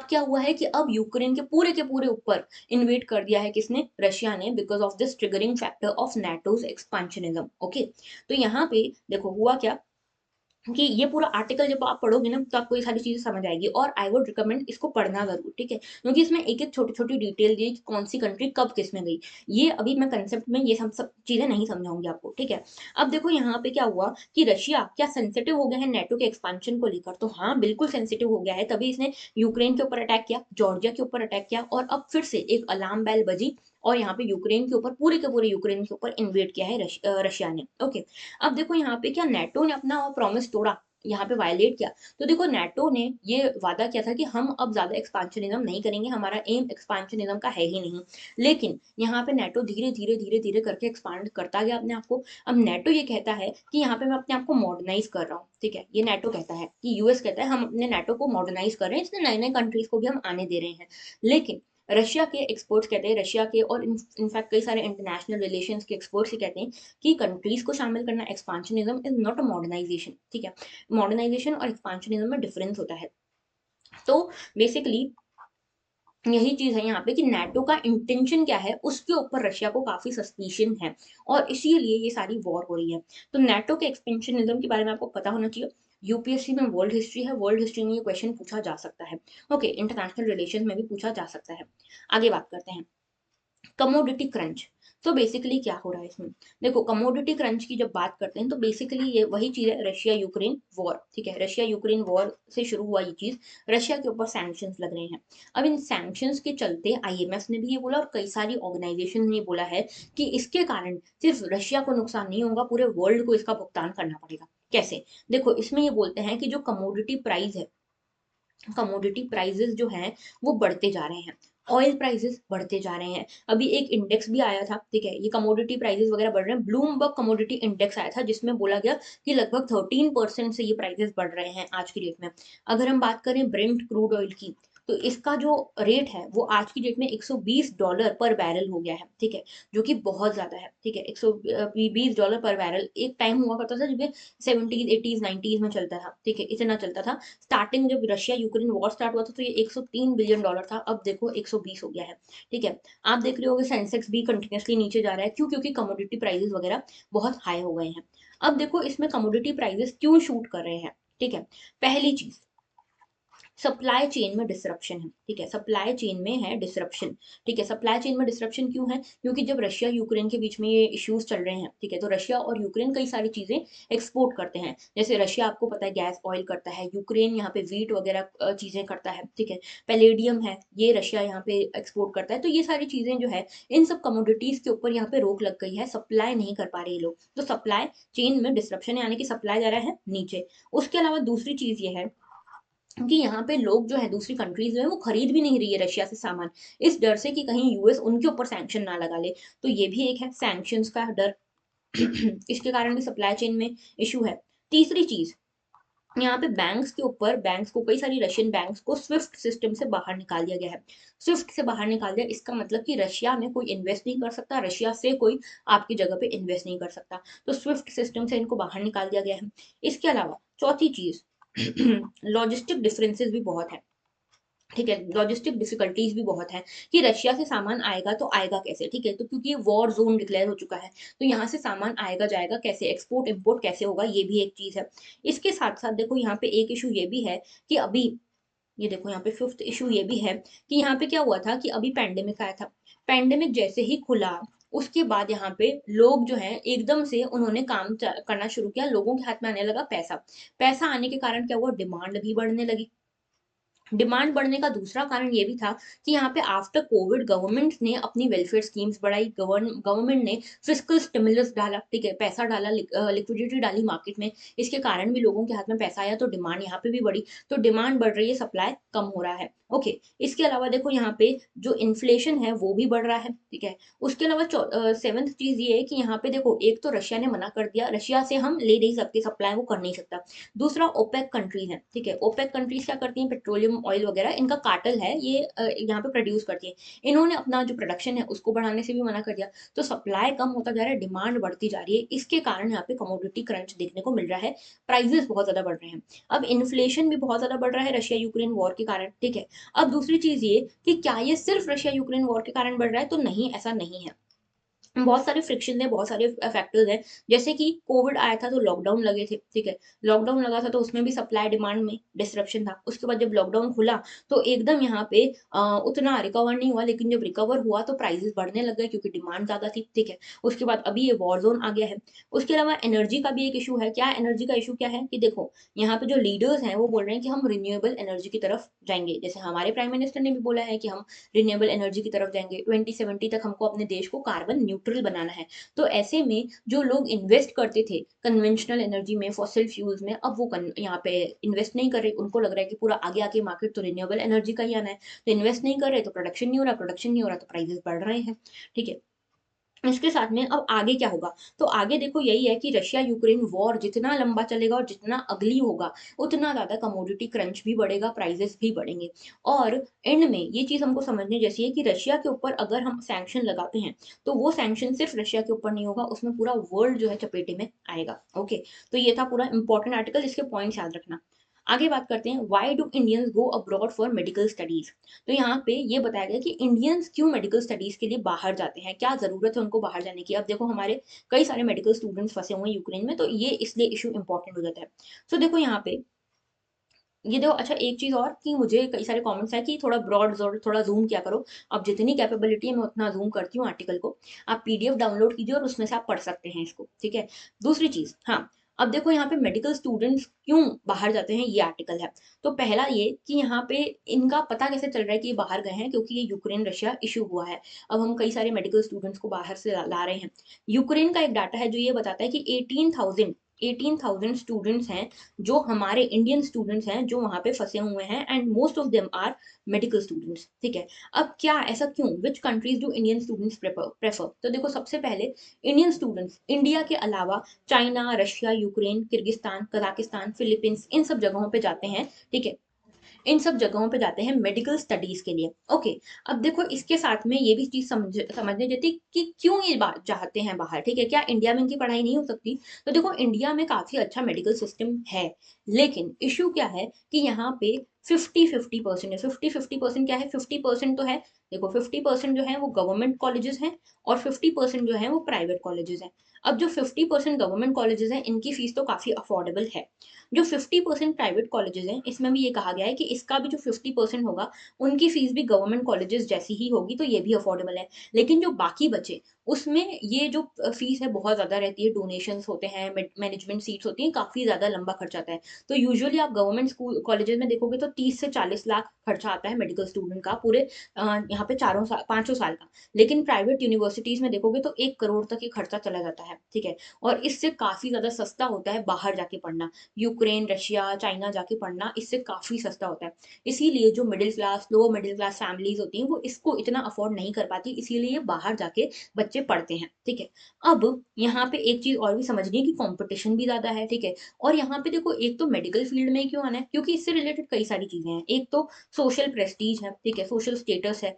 क्या हुआ है कि अब यूक्रेन के पूरे ऊपर इन्वेट कर दिया है किसने, रशिया ने, because of this triggering factor of NATO's expansionism, okay. तो यहाँ पे देखो हुआ क्या कि ये पूरा आर्टिकल जब आप पढ़ोगे ना तो आपको ये सारी चीजें समझ आएगी, और आई वुड रिकमेंड इसको पढ़ना जरूर, ठीक है, क्योंकि इसमें एक एक छोटी छोटी डिटेल दी कि कौन सी कंट्री कब किस में गई। ये अभी मैं कंसेप्ट में ये सब चीजें नहीं समझाऊंगी आपको, ठीक है। अब देखो यहाँ पे क्या हुआ कि रशिया क्या सेंसिटिव हो गया है नेटो के एक्सपांशन को लेकर, तो हाँ बिल्कुल सेंसिटिव हो गया है, तभी इसने यूक्रेन के ऊपर अटैक किया, जॉर्जिया के ऊपर अटैक किया, और अब फिर से एक अलार्म बेल बजी, और यहाँ पे यूक्रेन के ऊपर, पूरे के पूरे यूक्रेन के ऊपर इन्वेट किया है रशिया ने, ओके। अब देखो यहाँ पे क्या नेटो ने अपना प्रॉमिस तोड़ा, यहाँ पे वायलेट किया। तो देखो नेटो ने ये वादा किया था कि हम अब ज्यादा एक्सपांशनिज्म नहीं करेंगे, हमारा एम एक्सपांशनिज्म का है ही नहीं। लेकिन यहाँ पे नेटो धीरे धीरे धीरे धीरे करके एक्सपांड करता गया अपने आप को। अब नेटो ये कहता है कि यहाँ पे मैं अपने आप को मॉडर्नाइज कर रहा हूँ, ठीक है, ये नेटो कहता है, कि यूएस कहता है हम अपने नेटो को मॉडर्नाइज कर रहे हैं, इसलिए नए नए कंट्रीज को भी हम आने दे रहे हैं। लेकिन रशिया के एक्सपर्ट्स कहते हैं, रशिया के और इनफैक्ट कई सारे इंटरनेशनल रिलेशंस के एक्सपर्ट्स ये कहते हैं कि कंट्रीज को शामिल करना एक्सपांशनिज्म इज नॉट अ मॉडर्नाइजेशन, ठीक है। मॉडर्नाइजेशन और एक्सपांशनिज्म में डिफरेंस होता है। तो बेसिकली यही चीज है यहाँ पे कि नेटो का इंटेंशन क्या है, उसके ऊपर रशिया को काफी सस्पिशन है, और इसीलिए ये सारी वॉर हो रही है। तो नेटो के एक्सपेंशनिज्म के बारे में आपको पता होना चाहिए। यूपीएससी में वर्ल्ड हिस्ट्री है, वर्ल्ड हिस्ट्री में ये क्वेश्चन पूछा जा सकता है, ओके, इंटरनेशनल रिलेशन में भी पूछा जा सकता है। आगे बात करते हैं, कमोडिटी क्रंच। तो बेसिकली क्या हो रहा है इसमें, देखो कमोडिटी क्रंच की जब बात करते हैं तो बेसिकली ये वही चीज है, रशिया यूक्रेन वॉर, ठीक है, रशिया यूक्रेन वॉर से शुरू हुआ ये चीज, रशिया के ऊपर सैंक्शंस लग रहे हैं। अब इन सैंक्शंस के चलते आईएमएफ ने भी ये बोला, और कई सारी ऑर्गेनाइजेशन ने बोला है कि इसके कारण सिर्फ रशिया को नुकसान नहीं होगा, पूरे वर्ल्ड को इसका भुगतान करना पड़ेगा। कैसे, देखो इसमें ये बोलते हैं कि जो कमोडिटी प्राइस है, कमोडिटी प्राइसेस जो हैं वो बढ़ते जा रहे हैं, ऑयल प्राइसेस बढ़ते जा रहे हैं। अभी एक इंडेक्स भी आया था, ठीक है, ये कमोडिटी प्राइसेस वगैरह बढ़ रहे हैं, ब्लूमबर्ग कमोडिटी इंडेक्स आया था जिसमें बोला गया कि लगभग 13% से ये प्राइसेस बढ़ रहे हैं आज की डेट में। अगर हम बात करें ब्रेंट क्रूड ऑयल की, तो इसका जो रेट है वो आज की डेट में $120 पर बैरल हो गया है, ठीक है, जो कि बहुत ज़्यादा है, ठीक है। $120 पर बैरल एक टाइम हुआ करता था जब 70s 80s 90s में चलता था, ठीक है, इतना चलता था। स्टार्टिंग जब रशिया यूक्रेन वॉर स्टार्ट हुआ था तो ये $103 बिलियन था, अब देखो 120 हो गया है, ठीक है। आप देख रहे होगे सेंसेक्स भी कंटिन्यूसली नीचे जा रहा है, क्यों? क्योंकि कमोडिटी प्राइसेस वगैरह बहुत हाई हो गए हैं। अब देखो इसमें कमोडिटी प्राइसेस क्यों शूट कर रहे हैं, ठीक है। पहली चीज, सप्लाई चेन में डिसरप्शन है, ठीक है, सप्लाई चेन में है डिसरप्शन, ठीक है। सप्लाई चेन में डिसरप्शन क्यों है? क्योंकि जब रशिया यूक्रेन के बीच में ये इश्यूज चल रहे हैं, ठीक है, तो रशिया और यूक्रेन कई सारी चीजें एक्सपोर्ट करते हैं। जैसे रशिया आपको पता है गैस ऑयल करता है, यूक्रेन यहाँ पे वीट वगैरह चीजें करता है, ठीक है। पैलेडियम है, ये रशिया यहाँ पे एक्सपोर्ट करता है। तो ये सारी चीजें जो है, इन सब कमोडिटीज के ऊपर यहाँ पे रोक लग गई है, सप्लाई नहीं कर पा रहे लोग, तो सप्लाई चेन में डिसरप्शन, यानी कि सप्लाई जा रहा है नीचे। उसके अलावा दूसरी चीज ये है क्योंकि यहाँ पे लोग जो है दूसरी कंट्रीज जो है वो खरीद भी नहीं रही है रशिया से सामान, इस डर से कि कहीं यूएस उनके ऊपर सैंक्शन ना लगा ले। तो ये भी एक है सैंक्शंस का डर। इसके कारण भी सप्लाई चेन में इशू है। तीसरी चीज, यहाँ पे बैंक्स के ऊपर, बैंक्स को, कई सारी रशियन बैंक्स को स्विफ्ट सिस्टम से बाहर निकाल दिया गया है। स्विफ्ट से बाहर निकाल दिया, इसका मतलब कि रशिया में कोई इन्वेस्ट नहीं कर सकता, रशिया से कोई आपकी जगह पे इन्वेस्ट नहीं कर सकता, तो स्विफ्ट सिस्टम से इनको बाहर निकाल दिया गया है। इसके अलावा चौथी चीज, लॉजिस्टिक डिफरेंसेस भी बहुत है, ठीक है, लॉजिस्टिक डिफिकल्टीज भी बहुत है कि रशिया से सामान आएगा तो आएगा कैसे, ठीक है, तो क्योंकि ये वॉर जोन डिक्लेयर हो चुका है, तो यहाँ से सामान आएगा जाएगा कैसे, एक्सपोर्ट इम्पोर्ट कैसे होगा, ये भी एक चीज है। इसके साथ साथ देखो यहाँ पे एक इशू ये भी है कि अभी, ये देखो यहाँ पे फिफ्थ इशू ये भी है कि यहाँ पे क्या हुआ था कि अभी पैंडेमिक आया था, पैंडेमिक जैसे ही खुला उसके बाद यहाँ पे लोग जो है एकदम से उन्होंने काम करना शुरू किया, लोगों के हाथ में आने लगा पैसा, पैसा आने के कारण क्या हुआ, डिमांड भी बढ़ने लगी। डिमांड बढ़ने का दूसरा कारण ये भी था कि यहाँ पे आफ्टर कोविड गवर्नमेंट ने अपनी वेलफेयर स्कीम्स बढ़ाई, गवर्नमेंट ने फिस्कल स्टिमुलस डाला, ठीक है, पैसा डाला, लिक्विडिटी डाली मार्केट में, इसके कारण भी लोगों के हाथ में पैसा आया, तो डिमांड यहाँ पे भी बढ़ी। तो डिमांड बढ़ रही है, सप्लाई कम हो रहा है, ओके। इसके अलावा देखो यहाँ पे जो इन्फ्लेशन है वो भी बढ़ रहा है, ठीक है। उसके अलावा सेवंथ चीज ये है कि यहाँ पे देखो, एक तो रशिया ने मना कर दिया, रशिया से हम ले नहीं सकते सप्लाई, वो कर नहीं सकता। दूसरा ओपेक कंट्रीज है, ठीक है, ओपेक कंट्रीज क्या करती हैं, पेट्रोलियम ऑयल वगैरह इनका कार्टेल है, ये यहाँ पे प्रोड्यूस करती है, इन्होंने अपना जो प्रोडक्शन है उसको बढ़ाने से भी मना कर दिया, तो सप्लाई कम होता जा रहा है, डिमांड बढ़ती जा रही है, इसके कारण यहाँ पे कमोडिटी क्रंच देखने को मिल रहा है, प्राइजेस बहुत ज्यादा बढ़ रहे हैं। अब इन्फ्लेशन भी बहुत ज्यादा बढ़ रहा है रशिया यूक्रेन वॉर के कारण, ठीक है। अब दूसरी चीज ये कि क्या ये सिर्फ रशिया यूक्रेन वॉर के कारण बढ़ रहा है, तो नहीं, ऐसा नहीं है, बहुत सारे फ्रिक्शन है, बहुत सारे फैक्टर्स हैं। जैसे कि कोविड आया था तो लॉकडाउन लगे थे, ठीक है, लॉकडाउन लगा था तो उसमें भी सप्लाई डिमांड में डिसरप्शन था। उसके बाद जब लॉकडाउन खुला तो एकदम यहाँ पे उतना रिकवर नहीं हुआ, लेकिन जब रिकवर हुआ तो प्राइसेस बढ़ने लग गए क्योंकि डिमांड ज्यादा थी, ठीक है। उसके बाद अभी ये वॉर जोन आ गया है। उसके अलावा एनर्जी का भी एक इशू है। क्या एनर्जी का इशू क्या है कि देखो, यहाँ पे जो लीडर्स हैं वो बोल रहे हैं कि हम रिन्यूएबल एनर्जी की तरफ जाएंगे, जैसे हमारे प्राइम मिनिस्टर ने भी बोला है कि हम रिन्यूएबल एनर्जी की तरफ जाएंगे, 2070 तक हमको अपने देश को कार्बन न्यूट्रल बनाना है। तो ऐसे में जो लोग इन्वेस्ट करते थे कन्वेंशनल एनर्जी में, फॉसिल फ्यूल्स में, अब वो यहाँ पे इन्वेस्ट नहीं कर रहे, उनको लग रहा है कि पूरा आगे आके मार्केट तो रिन्यूएबल एनर्जी का ही आना है, तो इन्वेस्ट नहीं कर रहे तो प्रोडक्शन नहीं हो रहा, प्रोडक्शन नहीं हो रहा तो प्राइसेस बढ़ रहे हैं, ठीक है। इसके साथ में अब आगे क्या होगा, तो आगे देखो यही है कि रशिया यूक्रेन वॉर जितना लंबा चलेगा और जितना अगली होगा, उतना ज्यादा कमोडिटी क्रंच भी बढ़ेगा, प्राइसेस भी बढ़ेंगे। और एंड में ये चीज हमको समझने जैसी है कि रशिया के ऊपर अगर हम सैंक्शन लगाते हैं तो वो सैंक्शन सिर्फ रशिया के ऊपर नहीं होगा, उसमें पूरा वर्ल्ड जो है चपेटे में आएगा, ओके। तो ये था पूरा इंपॉर्टेंट आर्टिकल, इसके पॉइंट्स याद रखना। आगे बात करते हैं, why do Indians go abroad for medical studies. तो यहाँ पे ये बताया गया कि इंडियंस क्यों मेडिकल स्टडीज के लिए बाहर जाते हैं, क्या जरूरत है उनको बाहर जाने की। अब देखो हमारे कई सारे मेडिकल स्टूडेंट्स फंसे हुए हैं यूक्रेन में, तो ये इसलिए इशू इंपॉर्टेंट हो जाता है। तो देखो यहाँ पे ये देखो, अच्छा एक चीज और कि मुझे कई सारे कमेंट्स है कि थोड़ा ब्रॉड थोड़ा जूम किया करो। अब जितनी कैपेबिलिटी है मैं उतना जूम करती हूँ आर्टिकल को, आप पीडीएफ डाउनलोड कीजिए और उसमें से आप पढ़ सकते हैं इसको, ठीक है। दूसरी चीज, हाँ, अब देखो यहाँ पे मेडिकल स्टूडेंट्स क्यों बाहर जाते हैं, ये आर्टिकल है। तो पहला ये कि यहाँ पे इनका पता कैसे चल रहा है कि ये बाहर गए हैं, क्योंकि ये यूक्रेन रशिया इशू हुआ है। अब हम कई सारे मेडिकल स्टूडेंट्स को बाहर से ला रहे हैं। यूक्रेन का एक डाटा है जो ये बताता है कि 18,000 स्टूडेंट्स हैं जो हमारे इंडियन स्टूडेंट्स हैं जो वहां पे फंसे हुए हैं, and most of them are medical students, ठीक है। अब क्या ऐसा क्यों, which countries do Indian students prefer. तो देखो सबसे पहले इंडियन स्टूडेंट्स इंडिया के अलावा China, Russia, Ukraine, Kyrgyzstan, Kazakhstan, Philippines, इन सब जगहों पे जाते हैं, ठीक है। इन सब जगहों पे जाते हैं मेडिकल स्टडीज के लिए। ओके, अब देखो इसके साथ में ये भी चीज समझने देती कि क्यों ये बात चाहते हैं बाहर, ठीक है, क्या इंडिया में इनकी पढ़ाई नहीं हो सकती? तो देखो इंडिया में काफी अच्छा मेडिकल सिस्टम है, लेकिन इशू क्या है कि यहाँ पे 50-50% है। 50-50% क्या है? 50% तो है, देखो 50% जो है वो गवर्नमेंट कॉलेजेस हैं और 50% जो है वो प्राइवेट कॉलेजेस हैं। अब जो 50% गवर्नमेंट कॉलेजेस हैं इनकी फीस तो काफी अफोर्डेबल है। जो 50% प्राइवेट कॉलेजेस हैं इसमें भी ये कहा गया है कि इसका भी जो 50% होगा उनकी फीस भी गवर्नमेंट कॉलेजेस जैसी ही होगी, तो ये भी अफोर्डेबल है। लेकिन जो बाकी बचे उसमें ये जो फीस है बहुत ज्यादा रहती है, डोनेशंस होते हैं, मैनेजमेंट सीट्स होती हैं, काफी ज्यादा लंबा खर्चा आता है। तो यूजुअली आप गवर्नमेंट स्कूल कॉलेजेस में देखोगे तो 30 से 40 लाख खर्चा आता है मेडिकल स्टूडेंट का पूरे यहाँ पे 4 साल 5 साल का। लेकिन प्राइवेट यूनिवर्सिटीज में देखोगे तो 1 करोड़ तक ये खर्चा चला जाता है, ठीक है। और इससे काफी ज्यादा सस्ता होता है बाहर जाके पढ़ना, यूक्रेन, रशिया, चाइना जाके पढ़ना इससे काफी सस्ता होता है। इसीलिए जो middle class, lower middle class families होती हैं वो इसको इतना अफोर्ड नहीं कर पाती, इसीलिए ये बाहर जाके बच्चे पढ़ते हैं, ठीक है। अब यहाँ पे एक चीज और भी समझनी है कि कंपटीशन भी ज्यादा है, ठीक है। और यहाँ पे देखो एक तो मेडिकल फील्ड में ही क्यों आना है, क्योंकि इससे रिलेटेड कई सारी चीजें हैं। एक तो सोशल प्रेस्टीज है, ठीक है, सोशल स्टेटस है।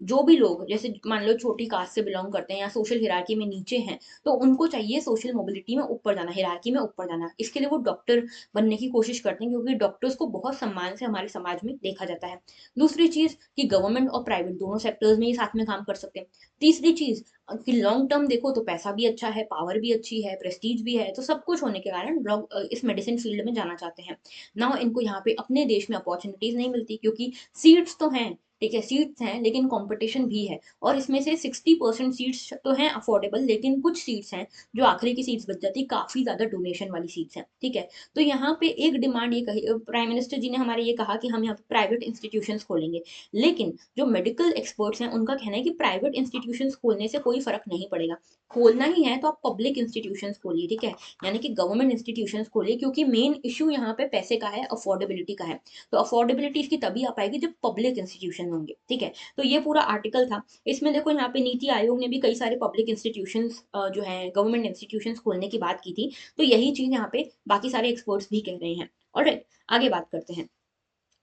जो भी लोग जैसे मान लो छोटी कास्ट से बिलोंग करते हैं या सोशल हिरार्की में नीचे हैं, तो उनको चाहिए सोशल मोबिलिटी में ऊपर जाना, हिरार्की में ऊपर जाना। इसके लिए वो डॉक्टर बनने की कोशिश करते हैं क्योंकि डॉक्टर्स को बहुत सम्मान से हमारे समाज में देखा जाता है। दूसरी चीज कि गवर्नमेंट और प्राइवेट दोनों सेक्टर्स में ही साथ में काम कर सकते हैं। तीसरी चीज कि लॉन्ग टर्म देखो तो पैसा भी अच्छा है, पावर भी अच्छी है, प्रेस्टीज भी है, तो सब कुछ होने के कारण लोग इस मेडिसिन फील्ड में जाना चाहते हैं ना। इनको यहाँ पे अपने देश में अपॉर्चुनिटीज नहीं मिलती क्योंकि सीट्स तो हैं, ठीक है, सीट्स हैं लेकिन कंपटीशन भी है। और इसमें से 60% सीट्स तो हैं अफोर्डेबल, लेकिन कुछ सीट्स हैं जो आखिरी की सीट्स बच जाती, काफी ज्यादा डोनेशन वाली सीट्स हैं, ठीक है। तो यहाँ पे एक डिमांड ये कही प्राइम मिनिस्टर जी ने हमारे, ये कहा कि हम यहाँ पे प्राइवेट इंस्टीट्यूशंस खोलेंगे। लेकिन जो मेडिकल एक्सपर्ट्स हैं उनका कहना है कि प्राइवेट इंस्टीट्यूशंस खोलने से कोई फर्क नहीं पड़ेगा। खोलना ही है तो आप पब्लिक इंस्टीट्यूशंस खोलिए, ठीक है, यानी कि गवर्नमेंट इंस्टीट्यूशंस खोलिए, क्योंकि मेन इशू यहाँ पे पैसे का है, अफोर्डेबिलिटी का है। तो अफोर्डेबिलिटी इसकी तभी आ पाएगी जब पब्लिक इंस्टीट्यूशन होंगे, ठीक है। तो ये पूरा आर्टिकल था। इसमें देखो यहाँ पे नीति आयोग ने भी कई सारे पब्लिक इंस्टीट्यूशंस जो है गवर्नमेंट इंस्टीट्यूशंस खोलने की बात की थी। तो यही चीज यहाँ पे बाकी सारे एक्सपर्ट्स भी कह रहे हैं। ऑलराइट, आगे बात करते हैं।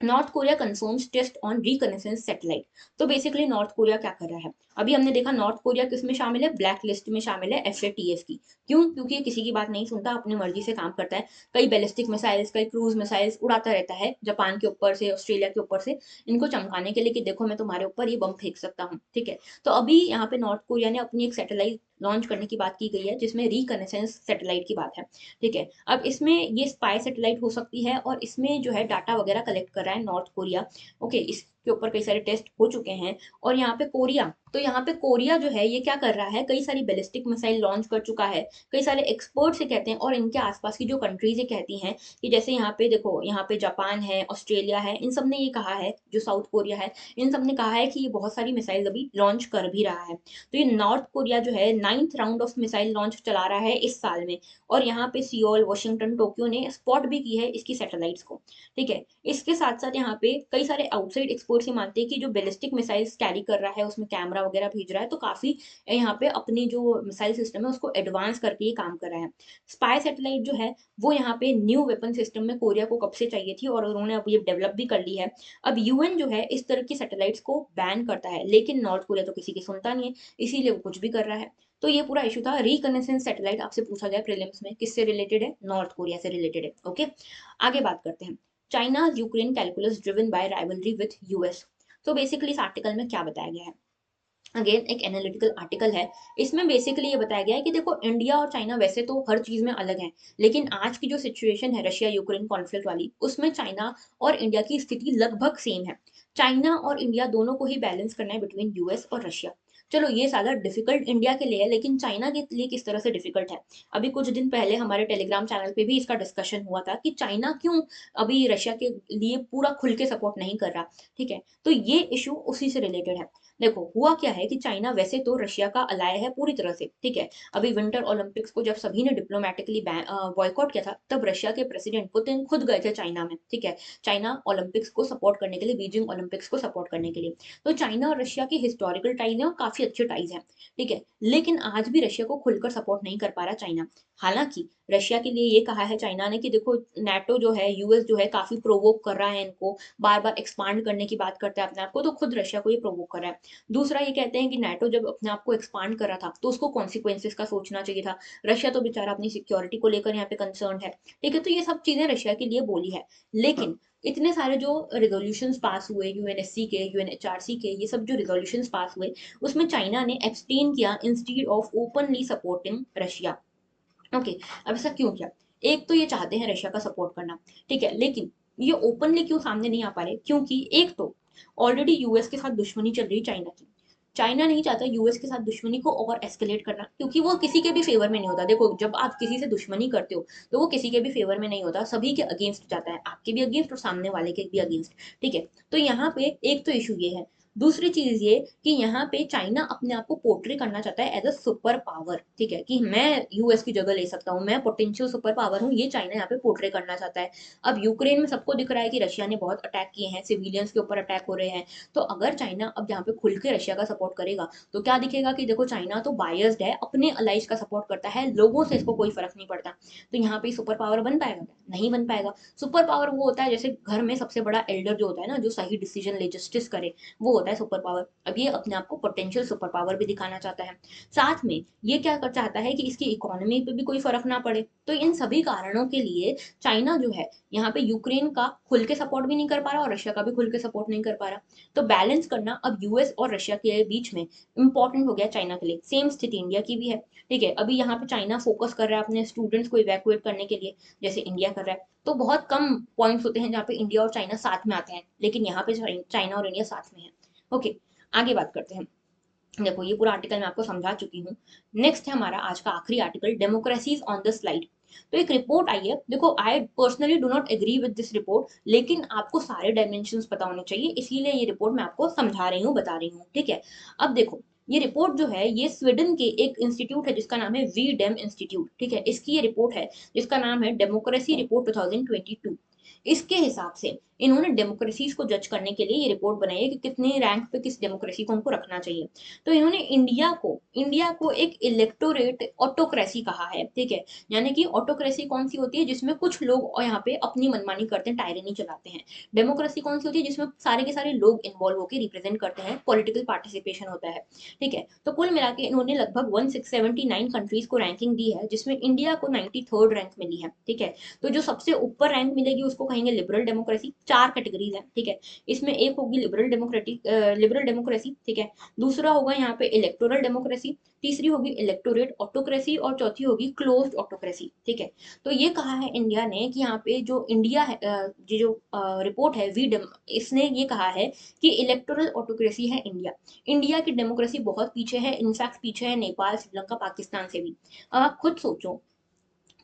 North Korea confirms test on reconnaissance satellite. तो बेसिकली नॉर्थ कोरिया क्या कर रहा है? अभी हमने देखा नॉर्थ कोरिया किस में शामिल है, ब्लैक लिस्ट में शामिल है, FATF की। क्यों? क्योंकि ये किसी की बात नहीं सुनता, अपनी मर्जी से काम करता है। कई बैलिस्टिक मिसाइल्स, कई क्रूज मिसाइल्स उड़ाता रहता है जापान के ऊपर से, ऑस्ट्रेलिया के ऊपर से, इनको चमकाने के लिए कि देखो मैं तुम्हारे ऊपर ये बम फेंक सकता हूँ, ठीक है। तो अभी यहाँ पे नॉर्थ कोरिया ने अपनी एक सैटेलाइट लॉन्च करने की बात की गई है जिसमें रिकनेसेंस सैटेलाइट की बात है, ठीक है। अब इसमें ये स्पाई सैटेलाइट हो सकती है और इसमें जो है डाटा वगैरह कलेक्ट कर रहा है नॉर्थ कोरिया। ओके, इसके ऊपर कई सारे टेस्ट हो चुके हैं। और यहाँ पे कोरिया, तो यहाँ पे कोरिया जो है ये क्या कर रहा है, कई सारी बैलिस्टिक मिसाइल लॉन्च कर चुका है। कई सारे एक्सपर्ट्स ये कहते हैं और इनके आसपास की जो कंट्रीज ये कहती हैं कि जैसे यहाँ पे देखो, यहाँ पे जापान है, ऑस्ट्रेलिया है, इन सब ने ये कहा है, जो साउथ कोरिया है, इन सब ने कहा है कि ये बहुत सारी मिसाइल अभी लॉन्च कर भी रहा है। तो ये नॉर्थ कोरिया जो है 9th round of missile launch चला रहा है इस साल में। और यहाँ पे सियोल, वॉशिंगटन, टोक्यो ने स्पॉट भी की है इसकी सैटेलाइट्स को, ठीक है। इसके साथ साथ यहाँ पे कई सारे आउटसाइड एक्सपर्ट्स ये मानते हैं कि जो बैलिस्टिक मिसाइल्स कैरी कर रहा है उसमें कैमरा वगैरह भेज रहा है, तो काफी यहाँ पे अपनी जो मिसाइल सिस्टम है उसको एडवांस करके ये काम कर रहा है। स्पाई सैटेलाइट जो है वो यहाँ पे न्यू वेपन सिस्टम में कोरिया को कब से चाहिए थी और उन्होंने अब ये डेवलप भी कर ली है। अब UN जो है इस तरह की सैटेलाइट्स को बैन करता है, लेकिन नॉर्थ कोरिया तो किसी की सुनता नहीं है, इसीलिए वो कुछ भी कर रहा है। तो ये पूरा इशू था। रिकनेसेंस सैटेलाइट आपसे पूछा गया प्रीलिम्स में, किससे रिलेटेड है? नॉर्थ कोरिया से रिलेटेड है। ओके, आगे बात करते हैं। China Ukraine calculus driven by rivalry with US। तो बेसिकली इस आर्टिकल में क्या बताया गया है? अगेन एक एनालिटिकल आर्टिकल है। इसमें बेसिकली ये बताया गया है कि देखो इंडिया और चाइना वैसे तो हर चीज में अलग हैं, लेकिन आज की जो सिचुएशन है रशिया यूक्रेन कॉन्फ्लिक्ट वाली, उसमें चाइना और इंडिया की स्थिति लगभग सेम है। चाइना और इंडिया दोनों को ही बैलेंस करना है बिटवीन US और रशिया। चलो ये ज्यादा डिफिकल्ट इंडिया के लिए है, लेकिन चाइना के लिए किस तरह से डिफिकल्ट है? अभी कुछ दिन पहले हमारे टेलीग्राम चैनल पे भी इसका डिस्कशन हुआ था कि चाइना क्यों अभी रशिया के लिए पूरा खुल के सपोर्ट नहीं कर रहा, ठीक है। तो ये इशू उसी से रिलेटेड है। देखो हुआ क्या है कि चाइना वैसे तो रशिया का अलाय है पूरी तरह से, ठीक है। अभी विंटर ओलंपिक्स को जब सभी ने डिप्लोमेटिकली बॉयकॉट किया था, तब रशिया के प्रेसिडेंट पुतिन खुद गए थे चाइना में, ठीक है, चाइना ओलंपिक्स को सपोर्ट करने के लिए, बीजिंग ओलंपिक्स को सपोर्ट करने के लिए। तो चाइना और रशिया की हिस्टोरिकल टाइज है और काफी अच्छे टाइज हैं, ठीक है। लेकिन आज भी रशिया को खुलकर सपोर्ट नहीं कर पा रहा चाइना। हालांकि रशिया के लिए ये कहा है चाइना ने कि देखो नेटो जो है, यूएस जो है काफी प्रोवोक कर रहा है इनको, बार बार एक्सपांड करने की बात करता है अपने आप को, तो खुद रशिया को ये प्रोवोक कर रहा है। दूसरा ये कहते हैं कि नेटो जब अपने आप को एक्सपांड कर रहा था तो उसको कॉन्सिक्वेंसेस का सोचना चाहिए था। रशिया तो बेचारा अपनी सिक्योरिटी को लेकर यहाँ पे कंसर्न है, ठीक है। तो ये सब चीजें रशिया के लिए बोली है। लेकिन इतने सारे जो रेजोल्यूशंस पास हुए यूएनएससी के, यूएनएचआरसी के, ये सब जो रेजोल्यूशंस पास हुए उसमें चाइना ने एब्सटेन किया instead of openly supporting Russia. Okay, अब ऐसा क्यों किया? एक तो ये चाहते हैं रशिया का सपोर्ट करना, ठीक है, लेकिन ये ओपनली क्यों सामने नहीं आ पा रहे? क्योंकि एक तो ऑलरेडी यूएस के साथ दुश्मनी चल रही चाइना की। चाइना नहीं चाहता यूएस के साथ दुश्मनी को और एस्केलेट करना, क्योंकि वो किसी के भी फेवर में नहीं होता। देखो, जब आप किसी से दुश्मनी करते हो तो वो किसी के भी फेवर में नहीं होता, सभी के अगेंस्ट जाता है, आपके भी अगेंस्ट और सामने वाले के भी अगेंस्ट, ठीक है। तो यहाँ पे एक तो इशू ये है। दूसरी चीज ये कि यहाँ पे चाइना अपने आप को पोर्ट्रे करना चाहता है एज अ सुपर पावर, ठीक है, कि मैं यूएस की जगह ले सकता हूँ, मैं पोटेंशियल सुपर पावर हूँ, ये चाइना यहाँ पे पोर्ट्रे करना चाहता है। अब यूक्रेन में सबको दिख रहा है कि रशिया ने बहुत अटैक किए हैं, सिविलियंस के ऊपर अटैक हो रहे हैं। तो अगर चाइना अब यहाँ पे खुल के रशिया का सपोर्ट करेगा तो क्या दिखेगा कि देखो चाइना तो बायस्ड है, अपने अलाइज का सपोर्ट करता है, लोगों से इसको कोई फर्क नहीं पड़ता। तो यहाँ पे सुपर पावर बन पाएगा क्या? नहीं बन पाएगा। सुपर पावर वो होता है जैसे घर में सबसे बड़ा एल्डर जो होता है ना, जो सही डिसीजन ले, जस्टिस करे, वो होता है सुपर पावर। अब ये अपने आप को पोटेंशियल सुपर पावर भी दिखाना चाहता है। साथ में ये क्या कर चाहता है कि इसकी इकोनॉमी पे भी कोई फर्क ना पड़े। तो इन सभी कारणों के लिए चाइना जो है यहाँ पे यूक्रेन का खुल के सपोर्ट भी नहीं कर पा रहा और रशिया का भी खुल के सपोर्ट नहीं कर पा रहा। तो बैलेंस करना अब यूएस और रशिया के बीच में इंपॉर्टेंट हो गया चाइना के लिए। सेम स्थिति इंडिया की भी है, ठीक है। अभी यहाँ पे चाइना फोकस कर रहा है अपने स्टूडेंट्स को इवैक्यूएट करने के लिए, जैसे इंडिया कर रहा है। तो बहुत कम पॉइंट्स होते हैं जहाँ पे इंडिया और चाइना साथ में आते हैं, लेकिन यहाँ पे चाइना और इंडिया साथ में है। ओके, आगे बात करते हैं। देखो, ये पूरा आर्टिकल मैं आपको समझा चुकी हूँ। नेक्स्ट है हमारा आज का आखिरी article, democracies on the slide. तो एक रिपोर्ट आई है। देखो, I personally do not agree with this report, लेकिन आपको सारे डायमेंशंस पता होने चाहिए, इसीलिए ये रिपोर्ट मैं आपको समझा रही हूँ, बता रही हूँ, ठीक है। अब देखो, ये रिपोर्ट जो है ये स्वीडन के एक इंस्टीट्यूट है जिसका नाम है वी डेम इंस्टीट्यूट, ठीक है। इसकी ये रिपोर्ट है जिसका नाम है डेमोक्रेसी रिपोर्ट 2022। इसके हिसाब से इन्होंने डेमोक्रेसीज को जज करने के लिए ये रिपोर्ट बनाई है कि कितने रैंक पे किस डेमोक्रेसी को हमको रखना चाहिए। तो इन्होंने इंडिया को एक इलेक्टोरेट ऑटोक्रेसी कहा है, ठीक है। यानी कि ऑटोक्रेसी कौन सी होती है? जिसमें कुछ लोग यहाँ पे अपनी मनमानी करते हैं, टायरेनी चलाते हैं। डेमोक्रेसी कौन सी होती है? जिसमें सारे के सारे लोग इन्वॉल्व होकर रिप्रेजेंट करते हैं, पॉलिटिकल पार्टिसिपेशन होता है, ठीक है। तो कुल मिला के इन्होंने लगभग 1679 कंट्रीज को रैंकिंग दी है, जिसमें इंडिया को 93rd रैंक मिली है, ठीक है। तो जो सबसे ऊपर रैंक मिलेगी उसको कहेंगे लिबरल डेमोक्रेसी। चार कैटेगरीज है, ठीक है। इसमें एक होगी लिबरल डेमोक्रेसी, ठीक है। दूसरा होगा यहाँ पे इलेक्टोरल डेमोक्रेसी, तीसरी होगी इलेक्टोरेट ऑटोक्रेसी और चौथी होगी क्लोज्ड ऑटोक्रेसी, ठीक है। तो ये कहा है इंडिया ने कि यहाँ पे जो इंडिया है, ये जो रिपोर्ट है इसने ये कहा है कि इलेक्टोरल ऑटोक्रेसी है इंडिया। इंडिया की डेमोक्रेसी बहुत पीछे है, इनफैक्ट पीछे है नेपाल, श्रीलंका, पाकिस्तान से भी। अब आप खुद सोचो,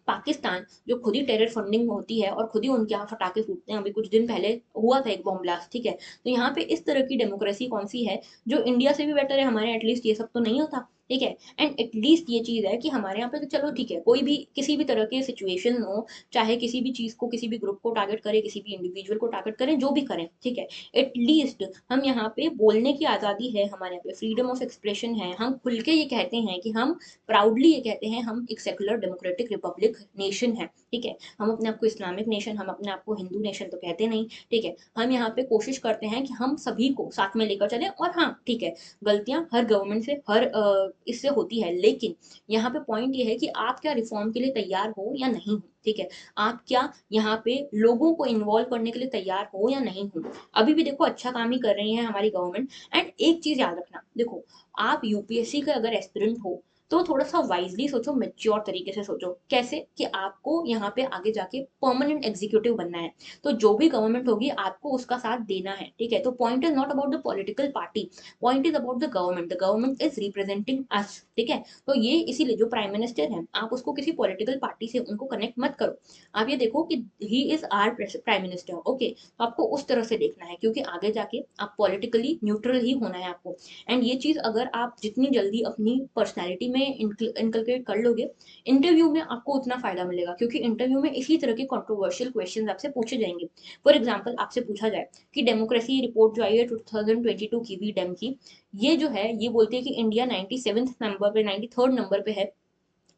पाकिस्तान जो खुद ही टेरर फंडिंग होती है और खुद ही उनके यहाँ फटाके फूटते हैं, अभी कुछ दिन पहले हुआ था एक बॉम्ब ब्लास्ट, ठीक है। तो यहाँ पे इस तरह की डेमोक्रेसी कौन सी है जो इंडिया से भी बेटर है? हमारे एटलीस्ट ये सब तो नहीं होता, ठीक है। एंड एटलीस्ट ये चीज है कि हमारे यहाँ पे तो चलो ठीक है, कोई भी किसी भी तरह के सिचुएशन हो, चाहे किसी भी चीज को, किसी भी ग्रुप को टारगेट करे, किसी भी इंडिविजुअल को टारगेट करें, जो भी करें, ठीक है। एटलीस्ट हम यहाँ पे बोलने की आजादी है, हमारे यहाँ पे फ्रीडम ऑफ एक्सप्रेशन है, हम खुल के ये कहते हैं कि हम प्राउडली ये कहते हैं हम एक सेकुलर डेमोक्रेटिक रिपब्लिक नेशन है, ठीक है। हम अपने आप को इस्लामिक नेशन, हम अपने आप को हिंदू नेशन तो कहते नहीं, ठीक है। हम यहाँ पे कोशिश करते हैं कि हम सभी को साथ में लेकर चले। और हाँ, ठीक है, गलतियां हर गवर्नमेंट से, हर इससे होती है, लेकिन यहाँ पे पॉइंट ये है कि आप क्या रिफॉर्म के लिए तैयार हो या नहीं हो, ठीक है। आप क्या यहाँ पे लोगों को इन्वॉल्व करने के लिए तैयार हो या नहीं हो। अभी भी देखो अच्छा काम ही कर रही है हमारी गवर्नमेंट। एंड एक चीज याद रखना, देखो, आप यूपीएससी का अगर एस्पिरेंट हो तो थोड़ा सा वाइजली सोचो, मेच्योर तरीके से सोचो। कैसे? कि आपको यहाँ पे आगे जाके परमानेंट एग्जीक्यूटिव बनना है, तो जो भी गवर्नमेंट होगी आपको उसका साथ देना है, ठीक है। तो point is not about the political party, point is about the government is representing us, ठीक है। तो ये इसीलिए जो प्राइम मिनिस्टर है, आप उसको किसी पॉलिटिकल पार्टी से उनको कनेक्ट मत करो। आप ये देखो कि he is our prime minister, okay. तो आपको उस तरह से देखना है, क्योंकि आगे जाके आप पॉलिटिकली न्यूट्रल ही होना है आपको। एंड ये चीज अगर आप जितनी जल्दी अपनी पर्सनैलिटी में में इनकलकेट कर लोगे, इंटरव्यू में आपको उतना फायदा मिलेगा, क्योंकि इंटरव्यू में इसी तरह के कंट्रोवर्शियल क्वेश्चंस आपसे पूछे जाएंगे। फॉर एग्जांपल आपसे पूछा जाए कि डेमोक्रेसी रिपोर्ट जो आई है 2022 की वी डेम की, ये जो है ये बोलती है कि इंडिया 97 नंबर पे 93rd नंबर पे है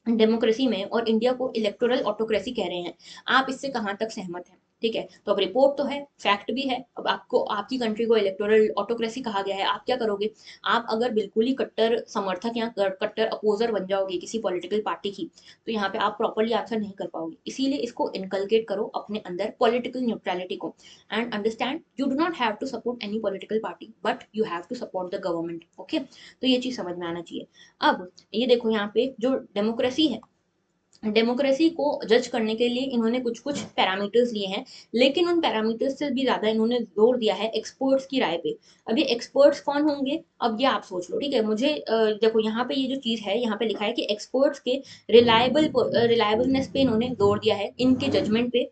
डेमोक्रेसी में, और इंडिया को इलेक्टोरल ऑटोक्रेसी कह रहे हैं। आप इससे कहाँ तक सहमत हैं? ठीक है, तो अब रिपोर्ट तो है, फैक्ट भी है, अब आपको आपकी कंट्री को इलेक्टोरल ऑटोक्रेसी कहा गया है, आप क्या करोगे? आप अगर बिल्कुल ही कट्टर समर्थक या कट्टर अपोजर बन जाओगे किसी पॉलिटिकल पार्टी की, तो यहाँ पे आप प्रॉपरली आंसर नहीं कर पाओगे। इसीलिए इसको इनकलकेट करो अपने अंदर, पॉलिटिकल न्यूट्रलिटी को, and understand you do not have to support any political party, but you have to support the government. Okay, तो ये चीज समझ में आना चाहिए। अब ये देखो यहाँ पे जो डेमोक्रेसी है, डेमोक्रेसी को जज करने के लिए इन्होंने कुछ कुछ पैरामीटर्स लिए हैं, लेकिन उन पैरामीटर्स से भी ज्यादा इन्होंने जोर दिया है एक्सपर्ट्स की राय पे। अब ये एक्सपर्ट्स कौन होंगे, अब ये आप सोच लो। ठीक है, मुझे देखो यहाँ पे ये जो चीज है, यहाँ पे लिखा है कि एक्सपर्ट्स के रिलायबलनेस पे इन्होंने जोर दिया है, इनके जजमेंट पे,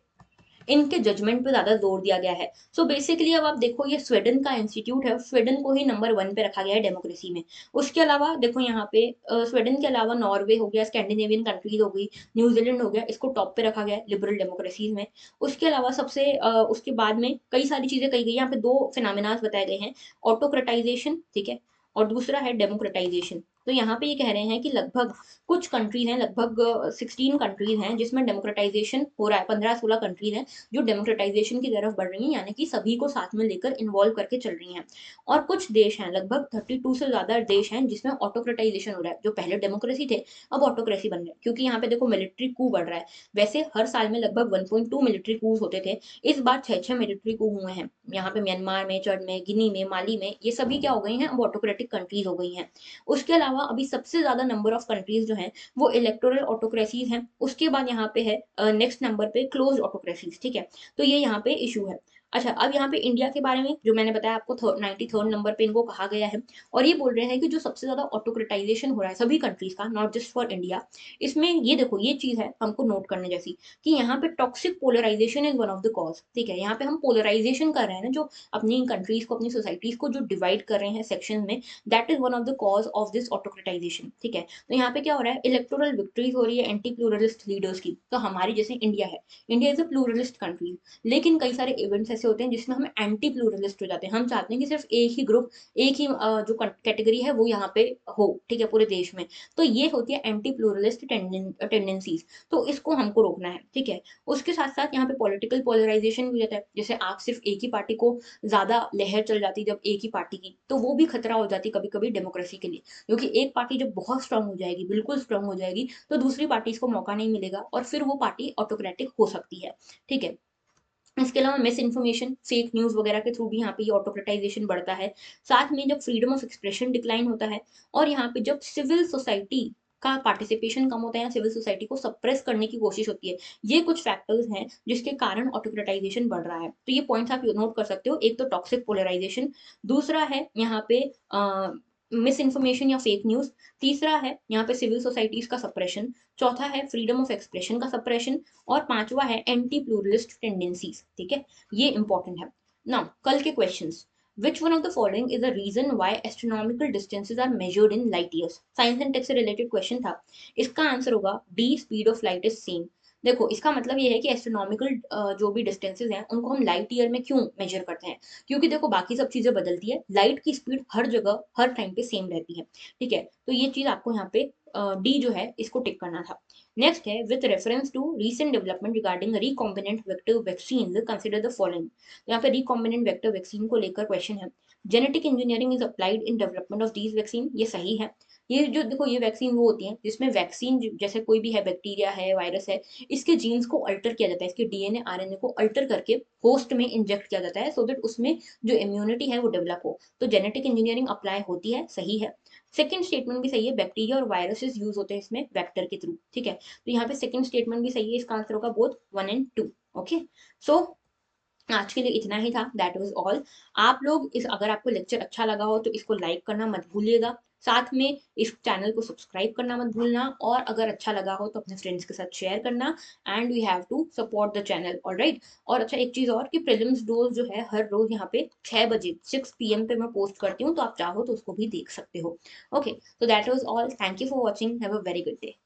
इनके जजमेंट पे ज्यादा जोर दिया गया है। सो बेसिकली अब आप देखो, ये स्वीडन का इंस्टीट्यूट है, स्वीडन को ही नंबर 1 पे रखा गया है डेमोक्रेसी में। उसके अलावा देखो यहाँ पे स्वीडन के अलावा नॉर्वे हो गया, स्कैंडिनेवियन कंट्रीज हो गई, न्यूजीलैंड हो गया, इसको टॉप पे रखा गया है लिबरल डेमोक्रेसीज में। उसके अलावा सबसे उसके बाद में कई सारी चीजें कही गई, यहाँ पे दो फिनोमिनास बताए गए हैं, ऑटोक्रेटाइजेशन, ठीक है, और दूसरा है डेमोक्रेटाइजेशन। तो यहाँ पे ये कह रहे हैं कि लगभग कुछ कंट्रीज हैं, लगभग 16 कंट्रीज हैं जिसमें डेमोक्रेटाइजेशन हो रहा है, 15-16 कंट्रीज हैं जो डेमोक्रेटाइजेशन की तरफ बढ़ रही हैं, यानी कि सभी को साथ में लेकर इन्वॉल्व करके चल रही हैं। और कुछ देश हैं, लगभग 32 से ज्यादा देश हैं जिसमें ऑटोक्रेटाइजेशन हो रहा है, जो पहले डेमोक्रेसी थे अब ऑटोक्रेसी बन रहे हैं, क्योंकि यहाँ पे देखो मिलिट्री कू बढ़ रहा है। वैसे हर साल में लगभग 1.2 मिलिट्री कूज होते थे, इस बार 6 मिलिट्री कू हुए हैं। यहाँ पे म्यांमार में, चड में, गिनी में, माली में, ये सभी क्या हो गई हैं, अब ऑटोक्रेटिक कंट्रीज हो गई हैं। उसके अलावा अभी सबसे ज्यादा नंबर ऑफ कंट्रीज जो हैं वो इलेक्टोरल ऑटोक्रेसीज हैं। उसके बाद यहाँ पे है नेक्स्ट नंबर पे क्लोज ऑटोक्रेसीज। ठीक है, तो ये यहाँ पे इशू है। अच्छा, अब यहाँ पे इंडिया के बारे में जो मैंने बताया आपको, 93rd नंबर पे इनको कहा गया है, और ये बोल रहे हैं कि जो सबसे ज्यादा ऑटोक्रेटाइजेशन हो रहा है सभी कंट्रीज का, नॉट जस्ट फॉर इंडिया, इसमें ये देखो ये चीज है हमको नोट करने जैसी, कि यहाँ पे toxic polarisation is one of the cause. ठीक है, यहाँ पे हम पोलराइजेशन कर रहे हैं ना, जो अपनी कंट्रीज को, अपनी सोसाइटीज को जो डिवाइड कर रहे हैं सेक्शन में, that is one of the cause of this autocratisation. ठीक है, तो यहाँ पे क्या हो रहा है, इलेक्टोरल विक्ट्रीज हो रही है एंटी प्लूरलिस्ट लीडर्स की। तो हमारी जैसे इंडिया है, India is a pluralist country, लेकिन कई सारे इवेंट्स ऐसे होते हैं जिसमें हम एंटी प्लूरलिस्ट हो जाते हैं, हम चाहते हैं कि सिर्फ एक ही ग्रुप, एक ही जो कैटेगरी है वो यहाँ पे हो, ठीक है, पूरे देश में। तो ये होती है एंटी प्लूरलिस्ट टेंडेंसीज, तो इसको हमको रोकना है। ठीक है, उसके साथ साथ यहाँ पे पॉलिटिकल पोलराइजेशन भी रहता है, जैसे आप सिर्फ एक ही पार्टी को ज्यादा लहर चल जाती जब एक ही पार्टी की, तो वो भी खतरा हो जाती कभी कभी डेमोक्रेसी के लिए, क्योंकि एक पार्टी जब बहुत स्ट्रांग हो जाएगी, बिल्कुल स्ट्रांग हो जाएगी, तो दूसरी पार्टी को मौका नहीं मिलेगा और फिर वो पार्टी ऑटोक्रेटिक हो सकती है। ठीक है, इसके अलावा मिस इन्फॉर्मेशन, फेक न्यूज वगैरह के थ्रू भी यहाँ पे ये ऑटोक्रेटाइजेशन बढ़ता है। साथ में जब फ्रीडम ऑफ एक्सप्रेशन डिक्लाइन होता है, और यहाँ पे जब सिविल सोसाइटी का पार्टिसिपेशन कम होता है या सिविल सोसाइटी को सप्रेस करने की कोशिश होती है, ये कुछ फैक्टर्स हैं जिसके कारण ऑटोक्रेटाइजेशन बढ़ रहा है। तो ये पॉइंट्स आप नोट कर सकते हो, एक तो टॉक्सिक पोलराइजेशन, दूसरा है यहाँ पे मिस इन्फॉर्मेशन या फेक न्यूज, तीसरा है यहाँ पे सिविल सोसाइटीज का सप्रेशन, चौथा है फ्रीडम ऑफ एक्सप्रेशन का सप्रेशन, और पांचवा है एंटी प्लूरलिस्ट टेंडेंसीज। ठीक है, ये इंपॉर्टेंट है। नाउ कल के questions, which one of the following is the reason why astronomical distances are measured in light years? Science and tech से रिलेटेड क्वेश्चन था, इसका आंसर होगा D, speed of light is same. देखो इसका मतलब ये है कि एस्ट्रोनॉमिकल जो भी डिस्टेंसेज हैं उनको हम लाइट ईयर में क्यों मेजर करते हैं, क्योंकि देखो बाकी सब चीजें बदलती है, लाइट की स्पीड हर जगह हर टाइम पे सेम रहती है। ठीक है, तो ये चीज आपको यहाँ पे डी जो है इसको टिक करना था। नेक्स्ट है, with reference to recent development regarding recombinant vector vaccine consider the following. यहाँ पे रिकॉम्बिनेंट वेक्टर वैक्सीन को लेकर क्वेश्चन है, genetic engineering is applied in development of these vaccine, ये सही है। ये जो देखो ये वैक्सीन वो होती है जिसमें वैक्सीन जैसे कोई भी है, बैक्टीरिया है, वायरस है, इसके जीन्स को अल्टर किया जाता है, इसके डीएनए आरएनए को अल्टर करके होस्ट में इंजेक्ट किया जाता है, सो दैट उसमें जो इम्यूनिटी है वो डेवलप हो। तो जेनेटिक इंजीनियरिंग अप्लाई होती है, सही है। सेकंड स्टेटमेंट भी सही है, बैक्टीरिया और वायरसेस यूज होते हैं इसमें वेक्टर के थ्रू। ठीक है, तो यहाँ पे सेकंड स्टेटमेंट भी सही है, इसका आंसर होगा बोथ 1 and 2। ओके, सो आज के लिए इतना ही था, दैट वाज़ ऑल। आप लोग इस अगर आपको लेक्चर अच्छा लगा हो तो इसको लाइक करना मत भूलिएगा। साथ में इस चैनल को सब्सक्राइब करना मत भूलना, और अगर अच्छा लगा हो तो अपने फ्रेंड्स के साथ शेयर करना, and we have to support the channel, alright? और अच्छा, एक चीज़ और कि प्रीलिम्स डोज़ जो है हर रोज़ यहाँ पे 6 बजे 6 पीएम पे मैं पोस्ट करती हूँ, तो आप चाहो तो उसको भी देख सकते हो। Okay, so that was all. Thank you for watching. Have a very good day.